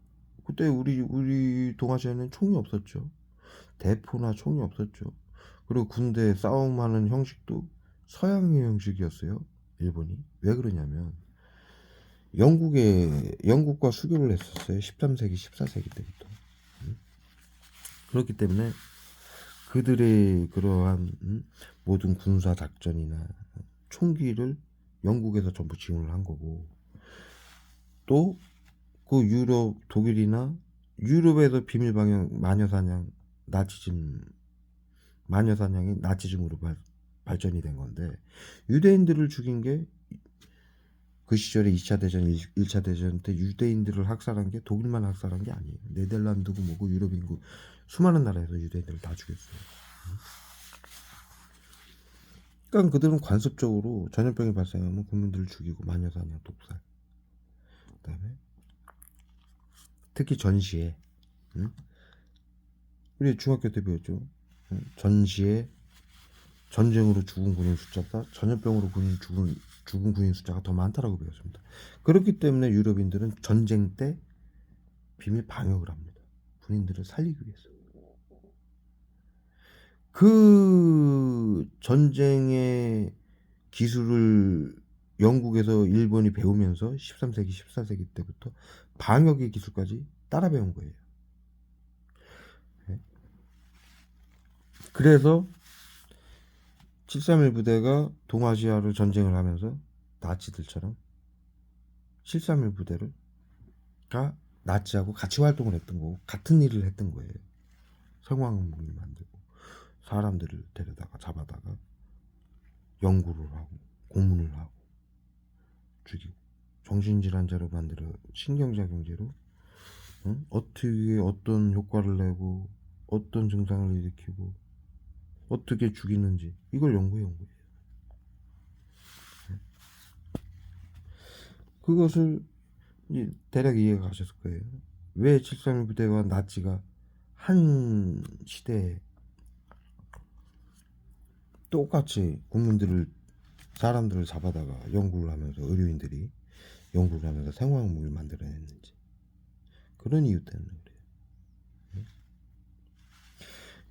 그때 우리 동아시아에는 총이 없었죠. 대포나 총이 없었죠. 그리고 군대 싸움하는 형식도 서양의 형식이었어요. 일본이. 왜 그러냐면 영국과 수교를 했었어요. 13세기 14세기 때부터. 그렇기 때문에 그들의 그러한 모든 군사 작전이나 총기를 영국에서 전부 지원을 한 거고, 또 그 독일이나 유럽에서 비밀 방영 마녀사냥이 나치즘으로 발전이 된 건데, 유대인들을 죽인 게 그 시절에 2차 대전, 1차 대전 때 유대인들을 학살한 게 독일만 학살한 게 아니에요. 네덜란드고 뭐고 유럽 인구 수많은 나라에서 유대인들을 다 죽였어요. 그러니까 그들은 관습적으로 전염병이 발생하면 국민들을 죽이고 마녀사냥, 독살. 그다음에 특히 전시에, 응? 우리 중학교 때 배웠죠. 응? 전시에 전쟁으로 죽은 군인 숫자보다 전염병으로 죽은 군인 숫자가 더 많다라고 배웠습니다. 그렇기 때문에 유럽인들은 전쟁 때 비밀 방역을 합니다. 군인들을 살리기 위해서. 그 전쟁의 기술을 영국에서 일본이 배우면서 13세기, 14세기 때부터 방역의 기술까지 따라 배운 거예요. 그래서 731 부대가 동아시아로 전쟁을 하면서 나치들처럼 731 부대가 나치하고 같이 활동을 했던 거고 같은 일을 했던 거예요. 성황무기를 만들고 사람들을 데려다가 잡아다가 연구를 하고 고문을 하고 죽이고 정신질환자로 만들어 신경작용제로, 응? 어떻게 어떤 효과를 내고 어떤 증상을 일으키고 어떻게 죽이는지 이걸 연구해 온 거예요. 그것을 대략 이해가 가셨을 거예요. 왜 731 부대와 나치가 한 시대에 똑같이 사람들을 잡아다가 연구를 하면서 의료인들이 연구를 하면서 생화학무기를 만들어냈는지 그런 이유 때문에 그래요.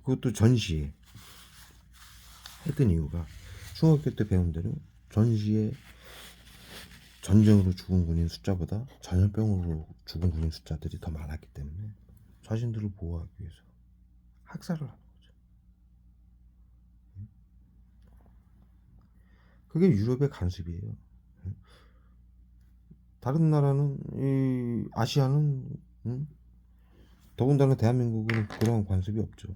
그것도 전시에 했던 이유가 중학교 때 배운 대로 전시에 전쟁으로 죽은 군인 숫자보다 전염병으로 죽은 군인 숫자들이 더 많았기 때문에 자신들을 보호하기 위해서 학살을 하는 거죠. 그게 유럽의 관습이에요. 다른 나라는 이 아시아는, 더군다나 대한민국은 그런 관습이 없죠.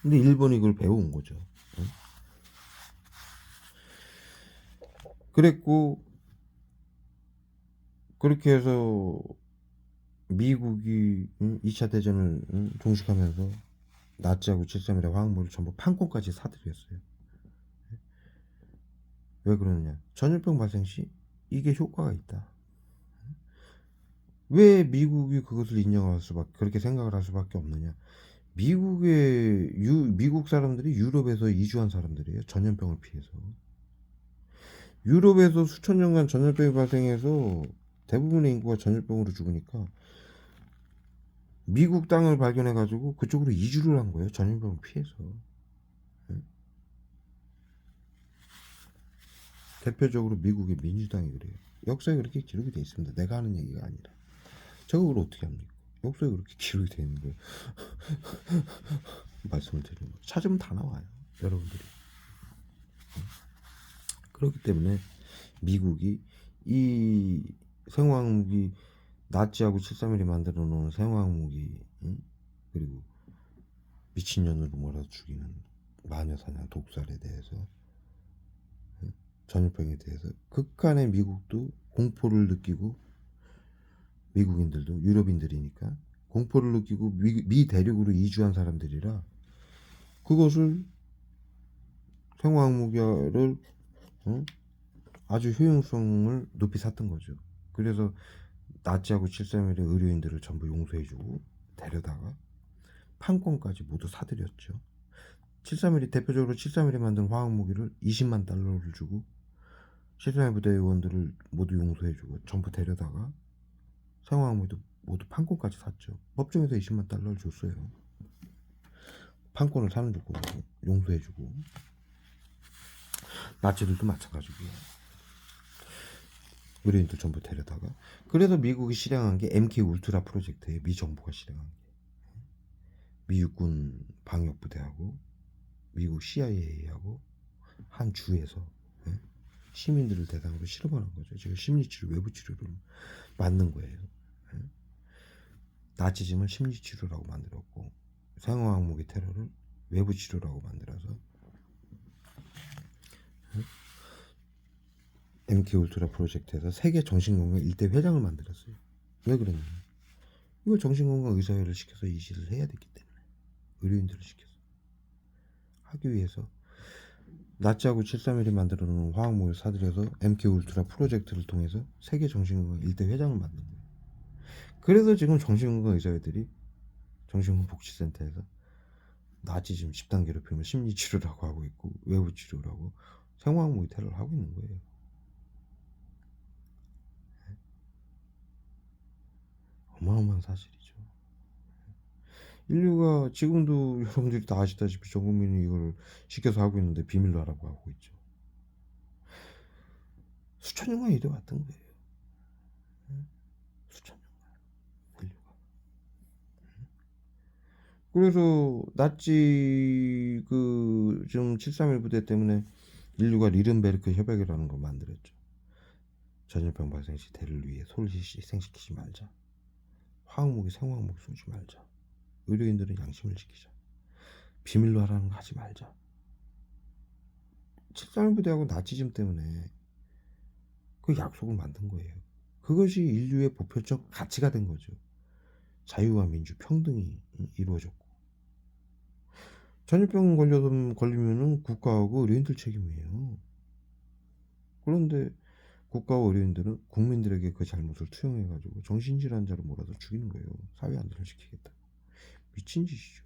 근데 일본이 그걸 배워온 거죠. 그랬고 그렇게 해서 미국이 2차 대전을 종식하면서 나치하고 7.1의 화학물을 전부 판권까지 사들였어요. 왜 그러느냐? 전염병 발생 시 이게 효과가 있다. 왜 미국이 그것을 인정할 수밖에 그렇게 생각을 할 수밖에 없느냐? 미국 사람들이 유럽에서 이주한 사람들이에요. 전염병을 피해서. 유럽에서 수천 년간 전염병이 발생해서 대부분의 인구가 전염병으로 죽으니까 미국 땅을 발견해가지고 그쪽으로 이주를 한 거예요. 전염병을 피해서. 대표적으로 미국의 민주당이 그래요. 역사에 그렇게 기록이 돼 있습니다. 내가 하는 얘기가 아니라. 저걸 어떻게 합니까? 역사에 그렇게 기록이 돼 있는 거예요. 말씀을 드리는 거. 찾으면 다 나와요. 여러분들이. 그렇기 때문에 미국이 이 생화학무기 나치하고 731이 만들어 놓은 생화학무기, 그리고 미친년으로 몰아서 죽이는 마녀사냥 독살에 대해서, 전염병에 대해서 극한의 미국도 공포를 느끼고, 미국인들도 유럽인들이니까 공포를 느끼고 미 대륙으로 이주한 사람들이라 그것을 생화학무기를 아주 효용성을 높이 샀던 거죠. 그래서 나치하고 731의 의료인들을 전부 용서해주고 데려다가 판권까지 모두 사들였죠. 731이 대표적으로 731이 만든 화학무기를 20만 달러를 주고 731 부대 의원들을 모두 용서해주고 전부 데려다가 생화학무기도 모두 판권까지 샀죠. 법정에서 20만 달러를 줬어요. 판권을 사는 조건으로 용서해주고. 나치들도 마찬가지고요. 의료인들 전부 데려다가. 그래서 미국이 실행한 게 MK 울트라 프로젝트예요. 미 정부가 실행한 게. 미 육군 방역부대하고 미국 CIA하고 한 주에서 시민들을 대상으로 실험하는 거죠. 지금 심리치료, 외부치료를 만든 거예요. 나치즘을 심리치료라고 만들었고 생화학무기 테러를 외부치료라고 만들어서 MK 울트라 프로젝트에서 세계 정신건강 1대 회장을 만들었어요. 왜 그랬냐? 이거 정신건강 의사회를 시켜서 이 짓을 해야 됐기 때문에 의료인들을 시켜서 하기 위해서 나치하고 731이 만들어 놓은 화학무기를 사들여서 MK울트라 프로젝트를 통해서 세계 정신건강 1대 회장을 만든 거예요. 그래서 지금 정신건강 의사들이 정신건강 복지센터에서 나치즘 집단 괴롭힘을 심리치료라고 하고 있고 외부치료라고 생화학무기 테러를 하고 있는 거예요. 어마어마한 사실이죠. 인류가 지금도 여러분들이 다 아시다시피 전 국민이 이걸 시켜서 하고 있는데 비밀로 하라고 하고 있죠. 수천 년간 이래왔던 거예요. 수천 년간 인류가. 그래서 나치 그 지금 731 부대 때문에 인류가 리른베르크 협약이라는 걸 만들었죠. 전염병 발생 시 대를 위해 소를 희생시키지 말자. 화학무기, 생화학무기 쏘지 말자. 의료인들은 양심을 지키자. 비밀로 하라는 거 하지 말자. 731 부대하고 나치즘 때문에 그 약속을 만든 거예요. 그것이 인류의 보편적 가치가 된 거죠. 자유와 민주, 평등이 이루어졌고. 전염병 걸리면은 국가하고 의료인들 책임이에요. 그런데 국가와 의료인들은 국민들에게 그 잘못을 투영해가지고 정신질환자로 몰아서 죽이는 거예요. 사회 안전을 지키겠다. 미친 짓이죠.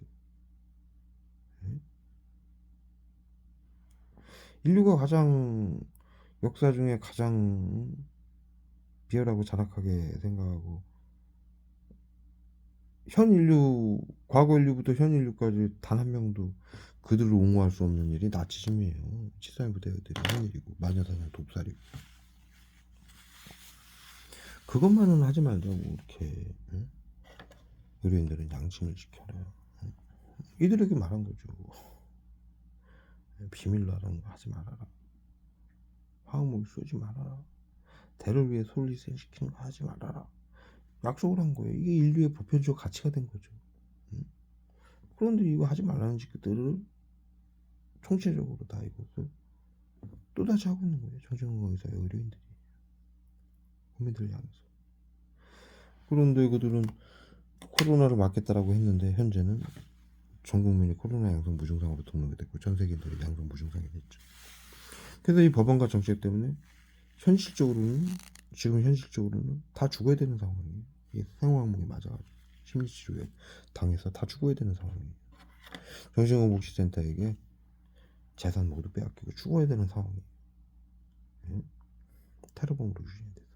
네? 인류가 가장 역사 중에 가장 비열하고 잔악하게 생각하고 현 인류, 과거 인류부터 현 인류까지 단 한 명도 그들을 옹호할 수 없는 일이 나치즘이에요. 731 부대들이 한 일이고 마녀사냥 독살이고. 그것만은 하지 말자고 이렇게. 응? 의료인들은 양심을 지켜라. 응? 이들에게 말한 거죠. 비밀로 하라는 거 하지 말아라. 화학무기 쏘지 말아라. 대를 위해 소를 희생시키는 거 하지 말아라. 약속을 한 거예요. 이게 인류의 보편적 가치가 된 거죠. 응? 그런데 이거 하지 말라는 짓들을 총체적으로 다 이것을 또다시 하고 있는 거예요. 정신건강 의사 의료인들이 국민들을 향해서. 그런데 그들은 코로나를 막겠다라고 했는데 현재는 전 국민이 코로나 양성 무증상으로 등록이 됐고 전 세계인들이 양성 무증상이 됐죠. 그래서 이 법안과 정책 때문에 현실적으로는 다 죽어야 되는 상황이에요. 이게 생화학목이 맞아가지고 심리치료에 당해서 다 죽어야 되는 상황이에요. 정신건강복지센터에게 재산 모두 빼앗기고 죽어야 되는 상황이에요. 예? 테러범으로 유신돼서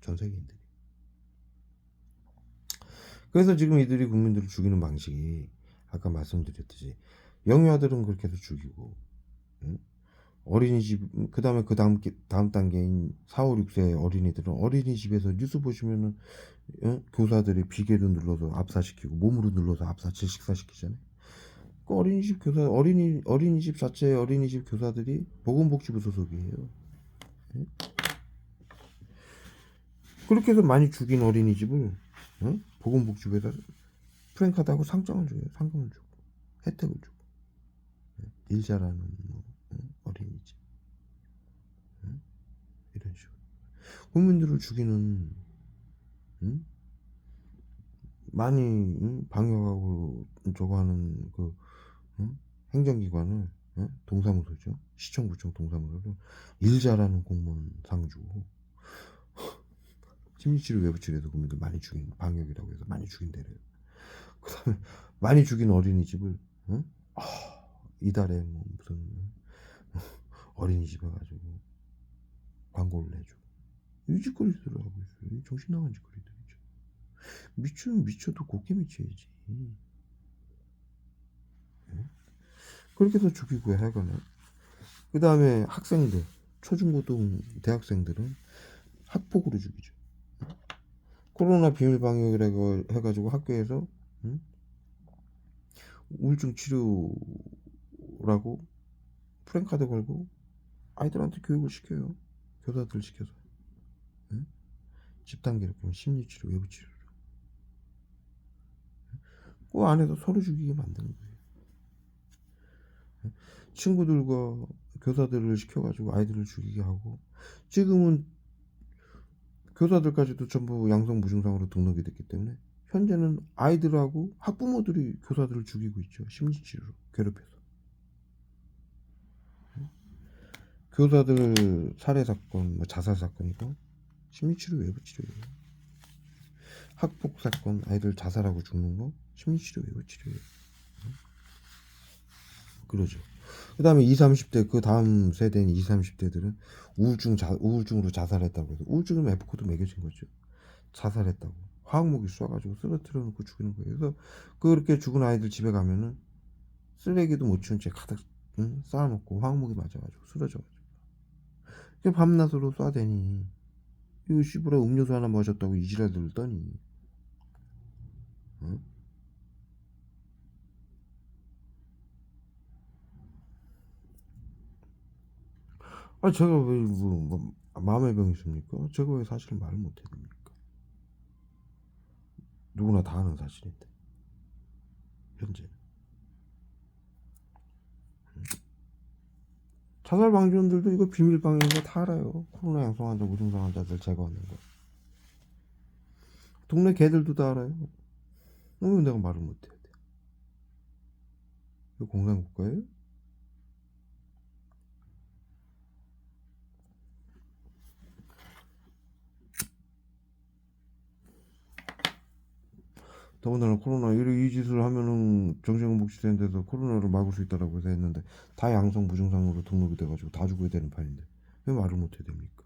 전 세계인들이. 그래서 지금 이들이 국민들을 죽이는 방식이 아까 말씀드렸듯이 영유아들은 그렇게 해서 죽이고, 응? 어린이집, 그 다음에 그 다음 단계인 4, 5, 6세 어린이들은 어린이집에서 뉴스 보시면은, 응? 교사들이 비계로 눌러서 압사시키고 몸으로 눌러서 압사, 질식사시키잖아요. 그 어린이집 교사, 어린이집 자체 어린이집 교사들이 보건복지부 소속이에요. 응? 그렇게 해서 많이 죽인 어린이집을, 응? 보건복지부에다 프랭카드하고 상장을 줘요. 상금을 주고 혜택을 주고. 일 잘하는 뭐, 어린이집, 이런 식으로 국민들을 죽이는, 많이 방역하고 저거 하는 그 행정기관을, 동사무소죠. 시청구청 동사무소를 일 잘하는 공무원 상 주고 심리치료 외부치료에서 국민들 많이 죽인, 방역이라고 해서 많이 죽인 데래요. 그 다음에 많이 죽인 어린이집을, 아, 이달에 뭐 무슨 어린이집 해가지고 광고를 내주고 이 짓거리들을 하고 있어요. 정신 나간 짓거리들이죠. 미치면 미쳐도 곱게 미쳐야지. 그렇게 해서 죽이고 하거나. 그 다음에 학생들, 초중고등 대학생들은 학폭으로 죽이죠. 코로나 비밀 방역이라고 해가지고 학교에서 우울증 치료라고 프랭카드 걸고 아이들한테 교육을 시켜요. 교사들 시켜서. 집단 괴롭힘, 심리치료, 외부치료를. 그 안에서 서로 죽이게 만드는 거예요. 친구들과 교사들을 시켜가지고 아이들을 죽이게 하고, 지금은 교사들까지도 전부 양성 무증상으로 등록이 됐기 때문에 현재는 아이들하고 학부모들이 교사들을 죽이고 있죠. 심리치료로 괴롭혀서. 교사들 살해 사건, 뭐 자살 사건이고 심리치료 외부 치료예요. 학폭 사건, 아이들 자살하고 죽는 거 심리치료 외부 치료예요. 그러죠. 그 다음에 20, 30대 그 다음 세대인 20, 30대들은 우울증으로 자살했다고 해서 우울증은 F코드 매겨진 거죠. 자살했다고 화학무기 쏴가지고 쓰러뜨려 놓고 죽이는 거예요. 그래서 그렇게 죽은 아이들 집에 가면은 쓰레기도 못 치운 채 가득 쌓아놓고 화학무기 맞아가지고 쓰러져가지고 밤낮으로 쏴대니 이거 씨부라 음료수 하나 마셨다고 이지랄 들더니 응? 아 제가 왜 마음의 병이 있습니까? 제가 왜 사실을 말을 못해야 됩니까? 누구나 다 아는 사실인데 현재 자살 방지원들도 이거 비밀방인 거 다 알아요. 코로나 양성 환자, 무증상 환자들 제거하는 거. 동네 개들도 다 알아요. 왜 내가 말을 못해야 돼? 이거 공산국가예요? 더군다나 코로나 이 짓을 하면은 정신건복지센터에서 코로나를 막을 수 있다라고 해서 했는데 다 양성 무증상으로 등록이 돼가지고 다 죽어야 되는 판인데 왜 말을 못해야 됩니까?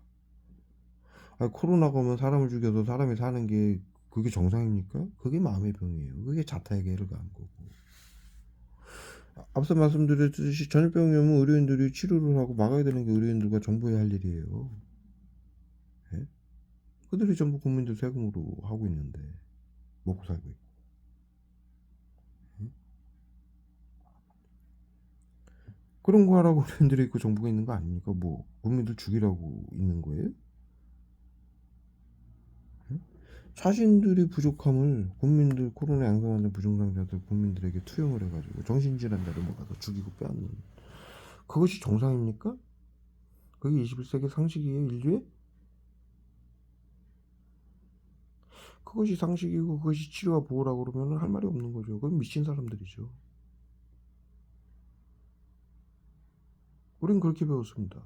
아니, 코로나가 오면 사람을 죽여서 사람이 사는 게 그게 정상입니까? 그게 마음의 병이에요. 그게 자타에게를 가는 거고. 앞서 말씀드렸듯이 전염병이 오면 의료인들이 치료를 하고 막아야 되는 게 의료인들과 정부의 할 일이에요. 예? 그들이 전부 국민들 세금으로 하고 있는데 먹고 살고 있고. 예? 그런 거 하라고 의료인들이 있고 정부가 있는 거 아닙니까? 뭐 국민들 죽이라고 있는 거예요? 예? 자신들이 부족함을 국민들 코로나 양성 환자 무증상자들 국민들에게 투영을 해가지고 정신질환자를 먹어서 죽이고 빼앗는 그것이 정상입니까? 그게 21세기 상식이에요, 인류의? 그것이 상식이고 그것이 치료와 보호라고 그러면 할 말이 없는 거죠. 그건 미친 사람들이죠. 우린 그렇게 배웠습니다.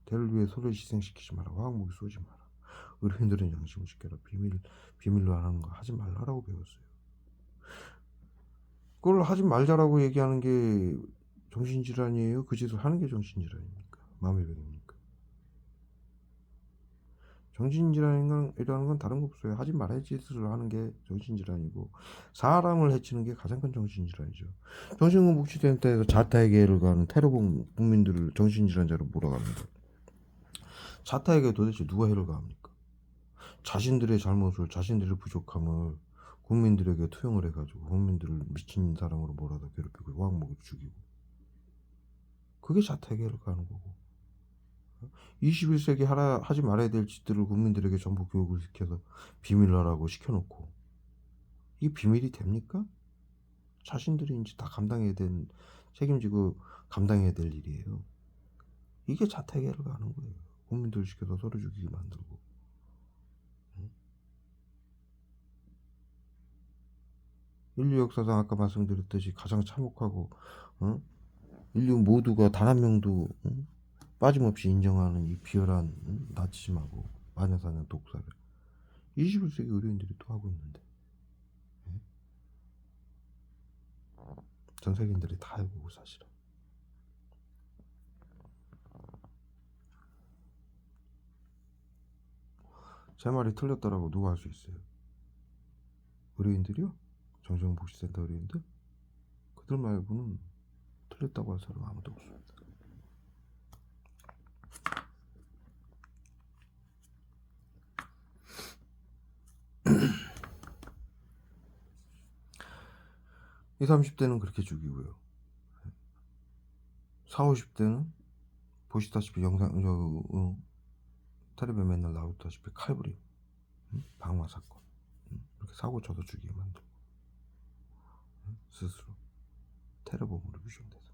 대를 위해 소를 희생시키지 마라. 화학무기 쏘지 마라. 의료인들은 양심을 지켜라. 비밀로 하는 거 하지 말라라고 배웠어요. 그걸 하지 말자라고 얘기하는 게 정신질환이에요? 그 짓을 하는 게 정신질환입니까? 마음의 병입니까? 정신질환이라는 건 다른 거 없어요. 하지 말아야 짓을 하는 게 정신질환이고 사람을 해치는 게 가장 큰 정신질환이죠. 정신건복지센터에서 자타에게를 가는 테러공 국민들을 정신질환자로 몰아갑니다. 자타에게 도대체 누가 해를 가합니까? 자신들의 잘못을 자신들의 부족함을 국민들에게 투영을 해가지고 국민들을 미친 사람으로 몰아서 괴롭히고 화학먹이 죽이고 그게 자타에게 해를 가는 거고 21세기 하지 말아야 될 짓들을 국민들에게 전부 교육을 시켜서 비밀로 하라고 시켜놓고 이게 비밀이 됩니까? 자신들이 이제 다 책임지고 감당해야 될 일이에요. 이게 자타해결을 가는 거예요. 국민들 시켜서 서로 죽이게 만들고. 인류 역사상 아까 말씀드렸듯이 가장 참혹하고 인류 모두가 단 한 명도 빠짐없이 인정하는 이 비열한 나치즘하고 마녀사냥 독사를 21세기 의료인들이 또 하고 있는데 전 세계인들이 다 알고 있고 사실은 제 말이 틀렸다라고 누가 할 수 있어요? 의료인들이요? 정신복지센터 의료인들? 그들 말고는 틀렸다고 할 사람 아무도 없습니다. 이 30대는 그렇게 죽이고요. 40, 50대는 보시다시피 영상 텔레비에 맨날 나오다시피 칼부림, 방화 사건 이렇게 사고 쳐서 죽이게 만들고 스스로 테러범으로 규정돼서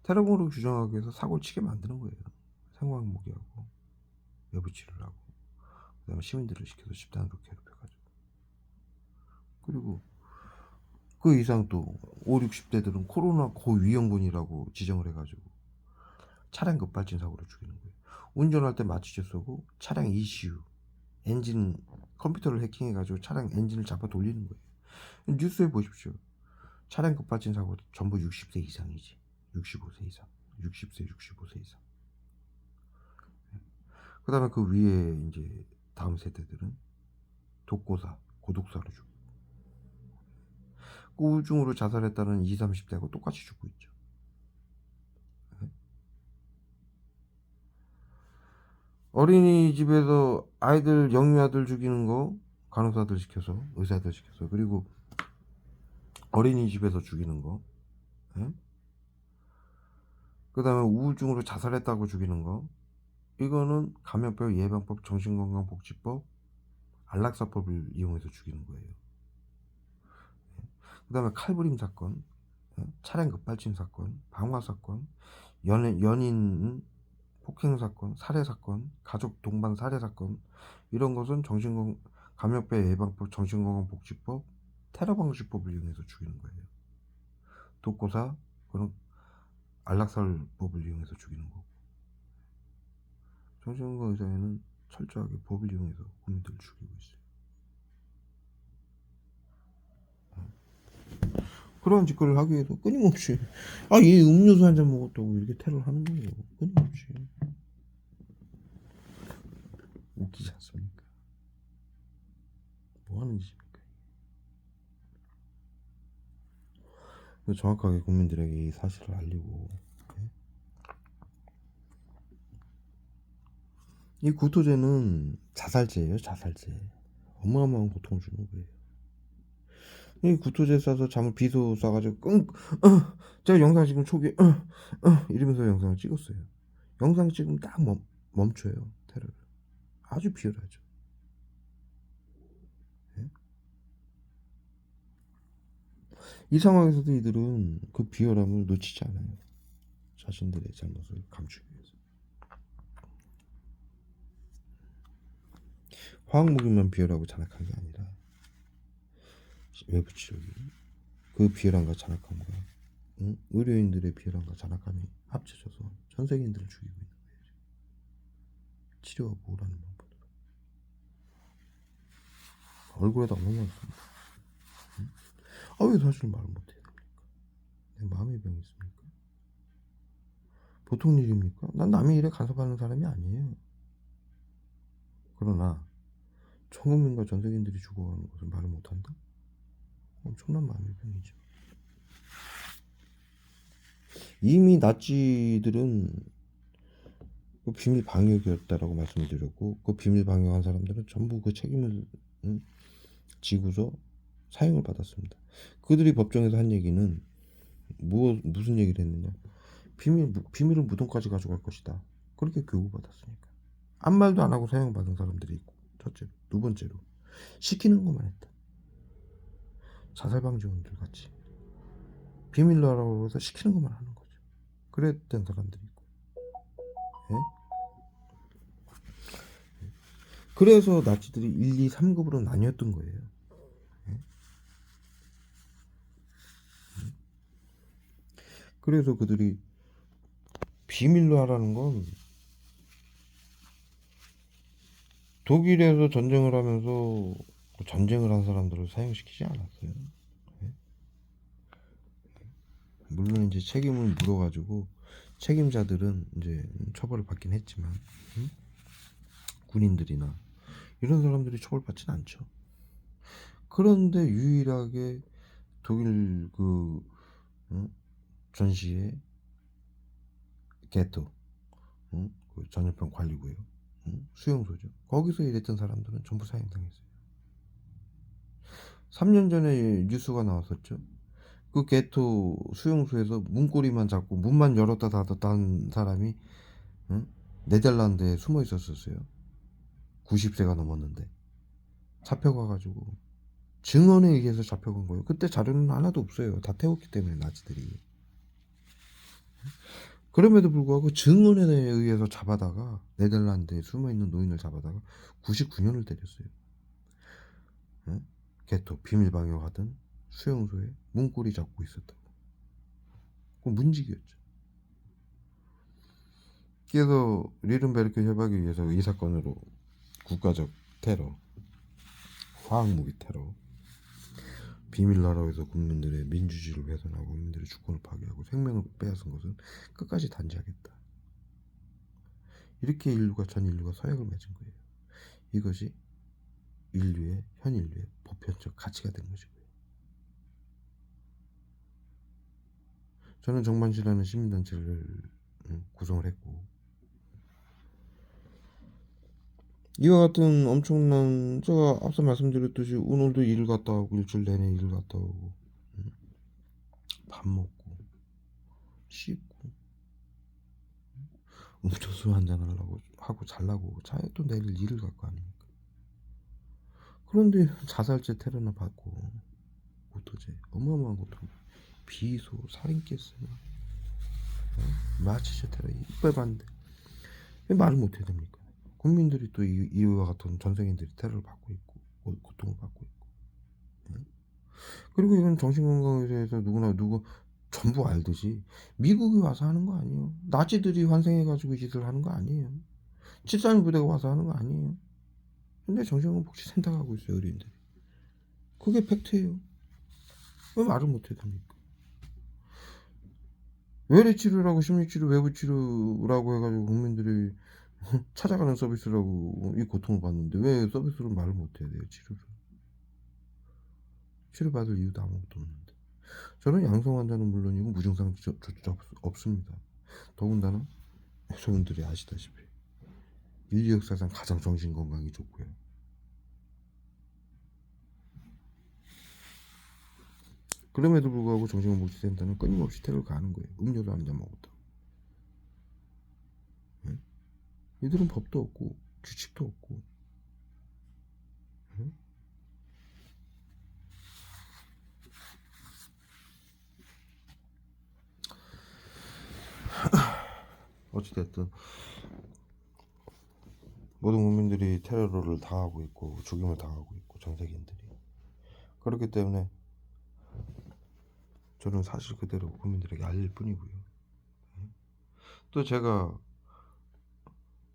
테러범으로 규정하기 위해서 사고를 치게 만드는 거예요. 생화학무기하고 외부치료를 하고 그 다음에 시민들을 시켜서 집단으로 괴롭혀가지고 그리고 그 이상 또 5, 60대들은 코로나 고위험군이라고 지정을 해가지고 차량 급발진 사고로 죽이는 거예요. 운전할 때 마취제 쏘고 차량 ECU 엔진 컴퓨터를 해킹해가지고 차량 엔진을 잡아 돌리는 거예요. 뉴스에 보십시오. 차량 급발진 사고 전부 60세 이상이지. 65세 이상. 60세, 65세 이상. 그 다음에 그 위에 이제 다음 세대들은 독고사, 고독사로 죽고 우울증으로 자살했다는 20, 30대하고 똑같이 죽고 있죠. 어린이집에서 아이들 영유아들 죽이는 거 간호사들 시켜서 의사들 시켜서 그리고 어린이집에서 죽이는 거 그 다음에 우울증으로 자살했다고 죽이는 거 이거는 감염병 예방법 정신건강복지법 안락사법을 이용해서 죽이는 거예요. 그 다음에 칼부림 사건 차량 급발진 사건 방화 사건 연인 폭행 사건 살해 사건 가족 동반 살해 사건 이런 것은 감염병 예방법 정신건강복지법 테러방지법을 이용해서 죽이는 거예요. 독고사 그런 안락사법을 이용해서 죽이는 거고 정신건강 의사에는 철저하게 법을 이용해서 국민들을 죽이고 있어요. 그러한 짓거리를 하기 위해서 끊임없이 얘 음료수 한 잔 먹었다고 이렇게 테러를 하는 거예요. 끊임없이. 웃기지 않습니까? 뭐 하는 짓입니까? 정확하게 국민들에게 이 사실을 알리고 이 구토제는 자살제예요. 자살제. 어마어마한 고통을 주는 거예요. 이 구토제 싸서 잠을 비소 싸가지고 제가 영상 지금 초기에 이러면서 영상을 찍었어요. 영상 찍으면 딱 멈춰요. 테러를. 아주 비열하죠. 네? 이 상황에서도 이들은 그 비열함을 놓치지 않아요. 자신들의 잘못을 감추기 위해서. 화학무기만 비열하고 잔악한 게 아니라 외부 치료기 그 비열함과 잔악함과 의료인들의 비열함과 잔악함이 합쳐져서 전 세계인들을 죽이고 있는 거예요. 치료와 보호라는 방법으로 얼굴에다 엉망했습니다. 왜 사실 말을 못해야 됩니까? 내 마음의 병이 있습니까? 보통 일입니까? 난 남의 일에 간섭하는 사람이 아니에요. 그러나 전국민과 전 세계인들이 죽어가는 것을 말을 못한다? 엄청난 마음의 병이죠. 이미 나치들은 그 비밀 방역이었다라고 말씀을 드렸고 그 비밀 방역한 사람들은 전부 그 책임을 지고서 사형을 받았습니다. 그들이 법정에서 한 얘기는 무슨 얘기를 했느냐? 비밀을 무덤까지 가져갈 것이다. 그렇게 교육받았으니까. 아무 말도 안 하고 사형받은 사람들이 있고 첫째로. 두 번째로 시키는 것만 했다. 자살방지원들 같이 비밀로 하라고 해서 시키는 것만 하는 거죠. 그랬던 사람들이 있고 예? 그래서 나치들이 1, 2, 3급으로 나뉘었던 거예요. 예? 그래서 그들이 비밀로 하라는 건 독일에서 전쟁을 하면서 전쟁을 한 사람들을 사형시키지 않았어요. 예? 물론 이제 책임을 물어가지고 책임자들은 이제 처벌을 받긴 했지만 군인들이나 이런 사람들이 처벌받진 않죠. 그런데 유일하게 독일 전시의 게토 그 전염병 관리고요. 수용소죠. 거기서 일했던 사람들은 전부 사형당했어요. 3년 전에 뉴스가 나왔었죠. 그 게토 수용소에서 문고리만 잡고 문만 열었다 닫았다 한 사람이 네덜란드에 숨어 있었어요. 90세가 넘었는데 잡혀가가지고 증언에 의해서 잡혀간 거예요. 그때 자료는 하나도 없어요. 다 태웠기 때문에 나치들이. 그럼에도 불구하고 증언에 의해서 잡아다가 네덜란드에 숨어있는 노인을 잡아다가 99년을 때렸어요. 게토 비밀 방역하던 수용소에 문고리 잡고 있었다고. 그건 문직이었죠. 그래서 리른베르크 협약에 의해서 이 사건으로 국가적 테러, 화학무기 테러, 비밀나라에서 국민들의 민주주의를 훼손하고 국민들의 주권을 파괴하고 생명을 빼앗은 것은 끝까지 단죄하겠다. 이렇게 전 인류가 서약을 맺은 거예요. 이것이 현 인류의 보편적 가치가 된 것이고요. 저는 정반시라는 시민단체를 구성을 했고, 이와 같은 엄청난, 제가 앞서 말씀드렸듯이 오늘도 일을 갔다 오고 일주일 내내 일을 갔다 오고 밥 먹고 씻고 음료수 한잔 하려고 하고 잘라고 차에 또 내일 일을 갈 거 아닙니까? 그런데 자살죄 테러나 받고 고토죄 어마어마한 고통, 비소, 살인케스나 마취죄 테러 이빨 받는데 왜 말을 못해야 됩니까? 국민들이 또 이와 같은 전생인들이 테러를 받고 있고 고통을 받고 있고, 그리고 이건 정신건강에 대해서 누구나 전부 알듯이 미국이 와서 하는 거 아니에요. 나치들이 환생해가지고 이 짓을 하는 거 아니에요. 7.3 부대가 와서 하는 거 아니에요. 근데 정신건강복지센터가 하고 있어요, 어린이들이. 그게 팩트예요. 왜 말을 못해야 됩니까? 외래치료라고 심리치료, 외부치료라고 해가지고 국민들이 찾아가는 서비스라고 이 고통을 받는데 왜 서비스로 말을 못해야 돼요, 치료를. 치료받을 이유도 아무것도 없는데. 저는 양성 환자는 물론이고 무증상 조차 없습니다. 더군다나 여러분들이 아시다시피 인류 역사상 가장 정신건강이 좋고요. 그럼에도 불구하고 정신건강복지센터는 끊임없이 테러를 가는 거예요. 음료도 한 잔 먹었다. 네? 이들은 법도 없고 규칙도 없고, 네? 어찌됐든 모든 국민들이 테러를 당하고 있고 죽임을 당하고 있고 전 세계인들이. 그렇기 때문에 저는 사실 그대로 국민들에게 알릴 뿐이고요. 또 제가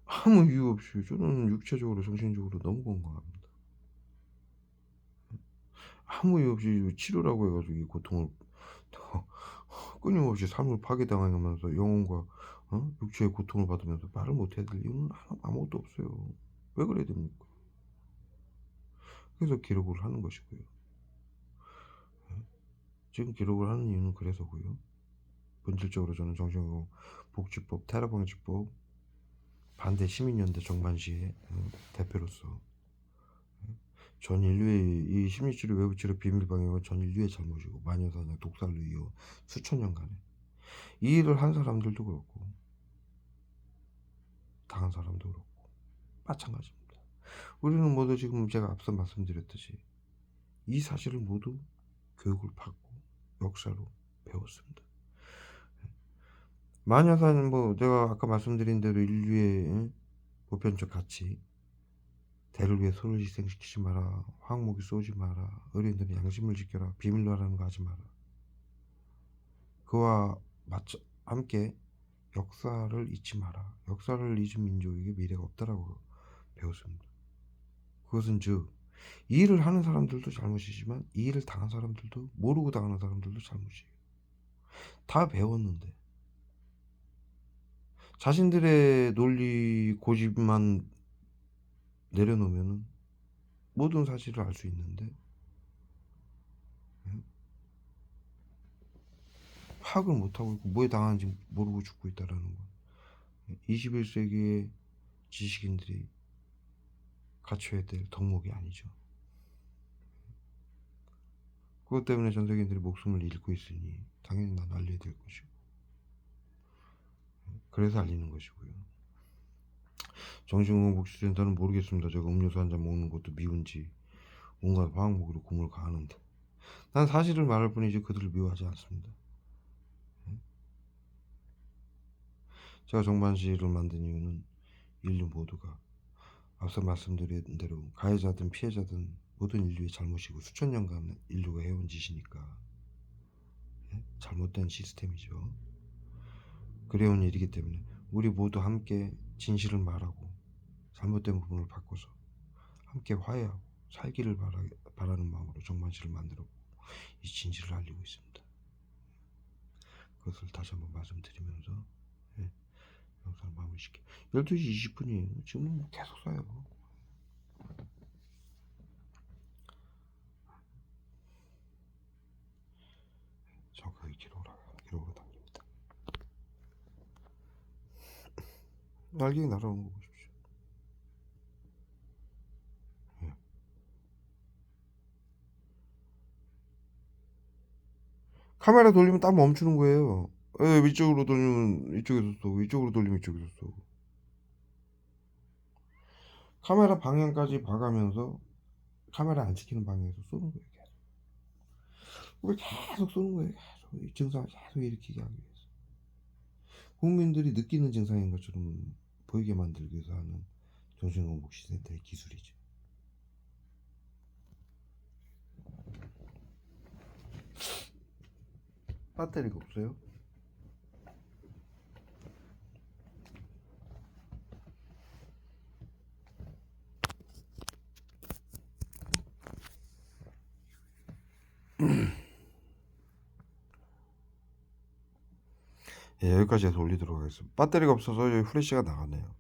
아무 이유 없이 저는 육체적으로 정신적으로 너무 건강합니다. 아무 이유 없이 치료라고 해가지고 이 고통을 끊임없이 삶을 파괴당하면서 영혼과 육체의 고통을 받으면서 말을 못해야 될 이유는 아무것도 없어요. 왜 그래야 됩니까? 그래서 기록을 하는 것이고요. 지금 기록을 하는 이유는 그래서고요. 본질적으로 저는 정신건강복지법, 테러방지법 반대 시민연대 정반시의 대표로서 전 인류의 이 심리치료, 외부치료, 비밀방해가 전 인류의 잘못이고 마녀사냥, 독살로 이어 수천 년간에 이 일을 한 사람들도 그렇고 당한 사람도 그렇고 마찬가지입니다. 우리는 모두 지금 제가 앞서 말씀드렸듯이 이 사실을 모두 교육을 받고 역사로 배웠습니다. 마녀사는 제가 아까 말씀드린 대로 인류의 보편적 가치, 대를 위해 손을 희생시키지 마라, 화학무기 쏘지 마라, 어린이들은 양심을 지켜라, 비밀로하라는 거 하지 마라. 그와 함께 역사를 잊지 마라. 역사를 잊은 민족에게 미래가 없다라고 배웠습니다. 그것은 즉 이 일을 하는 사람들도 잘못이지만 이 일을 당한 사람들도, 모르고 당하는 사람들도 잘못이에요. 다 배웠는데 자신들의 논리 고집만 내려놓으면 모든 사실을 알 수 있는데 파악을 못하고 있고 뭐에 당하는지 모르고 죽고 있다라는 거. 21세기의 지식인들이 갖춰야 될 덕목이 아니죠. 그것 때문에 전 세계인들이 목숨을 잃고 있으니 당연히 난 알려야 될 것이고, 그래서 알리는 것이고요. 정신건강복지센터는 모르겠습니다. 제가 음료수 한 잔 먹는 것도 미운지 온갖 화학무기로 공을 가하는데 난 사실을 말할 뿐이지 그들을 미워하지 않습니다. 제가 정반시를 만든 이유는 인류 모두가 앞서 말씀드린 대로 가해자든 피해자든 모든 인류의 잘못이고 수천 년간 인류가 해온 짓이니까 잘못된 시스템이죠. 그래온 일이기 때문에 우리 모두 함께 진실을 말하고 잘못된 부분을 바꿔서 함께 화해하고 살기를 바라는 마음으로 정만실을 만들었고 이 진실을 알리고 있습니다. 그것을 다시 한번 말씀드리면서 예, 영상을 마무리 시켜 12시 20분이에요. 지금 계속 써요. 정확하게 기록으로 남깁니다. 날개 날아오는 거 보십시오. 예. 카메라 돌리면 딱 멈추는 거예요. 예, 위쪽으로 돌리면 이쪽에서 쏘고 이쪽으로 돌리면 이쪽에서 쏘고 카메라 방향까지 봐가면서 카메라 안 찍히는 방향에서 쏘는 거예요. 계속 쏘는 거예요. 계속 이 증상을 계속 일으키게 하기 위해서 국민들이 느끼는 증상인 것처럼 보이게 만들기 위해서 하는 정신건복시센터의 기술이죠. 배터리가 없어요? 예, 여기까지 해서 올리도록 하겠습니다. 배터리가 없어서 여기 후레쉬가 나가네요.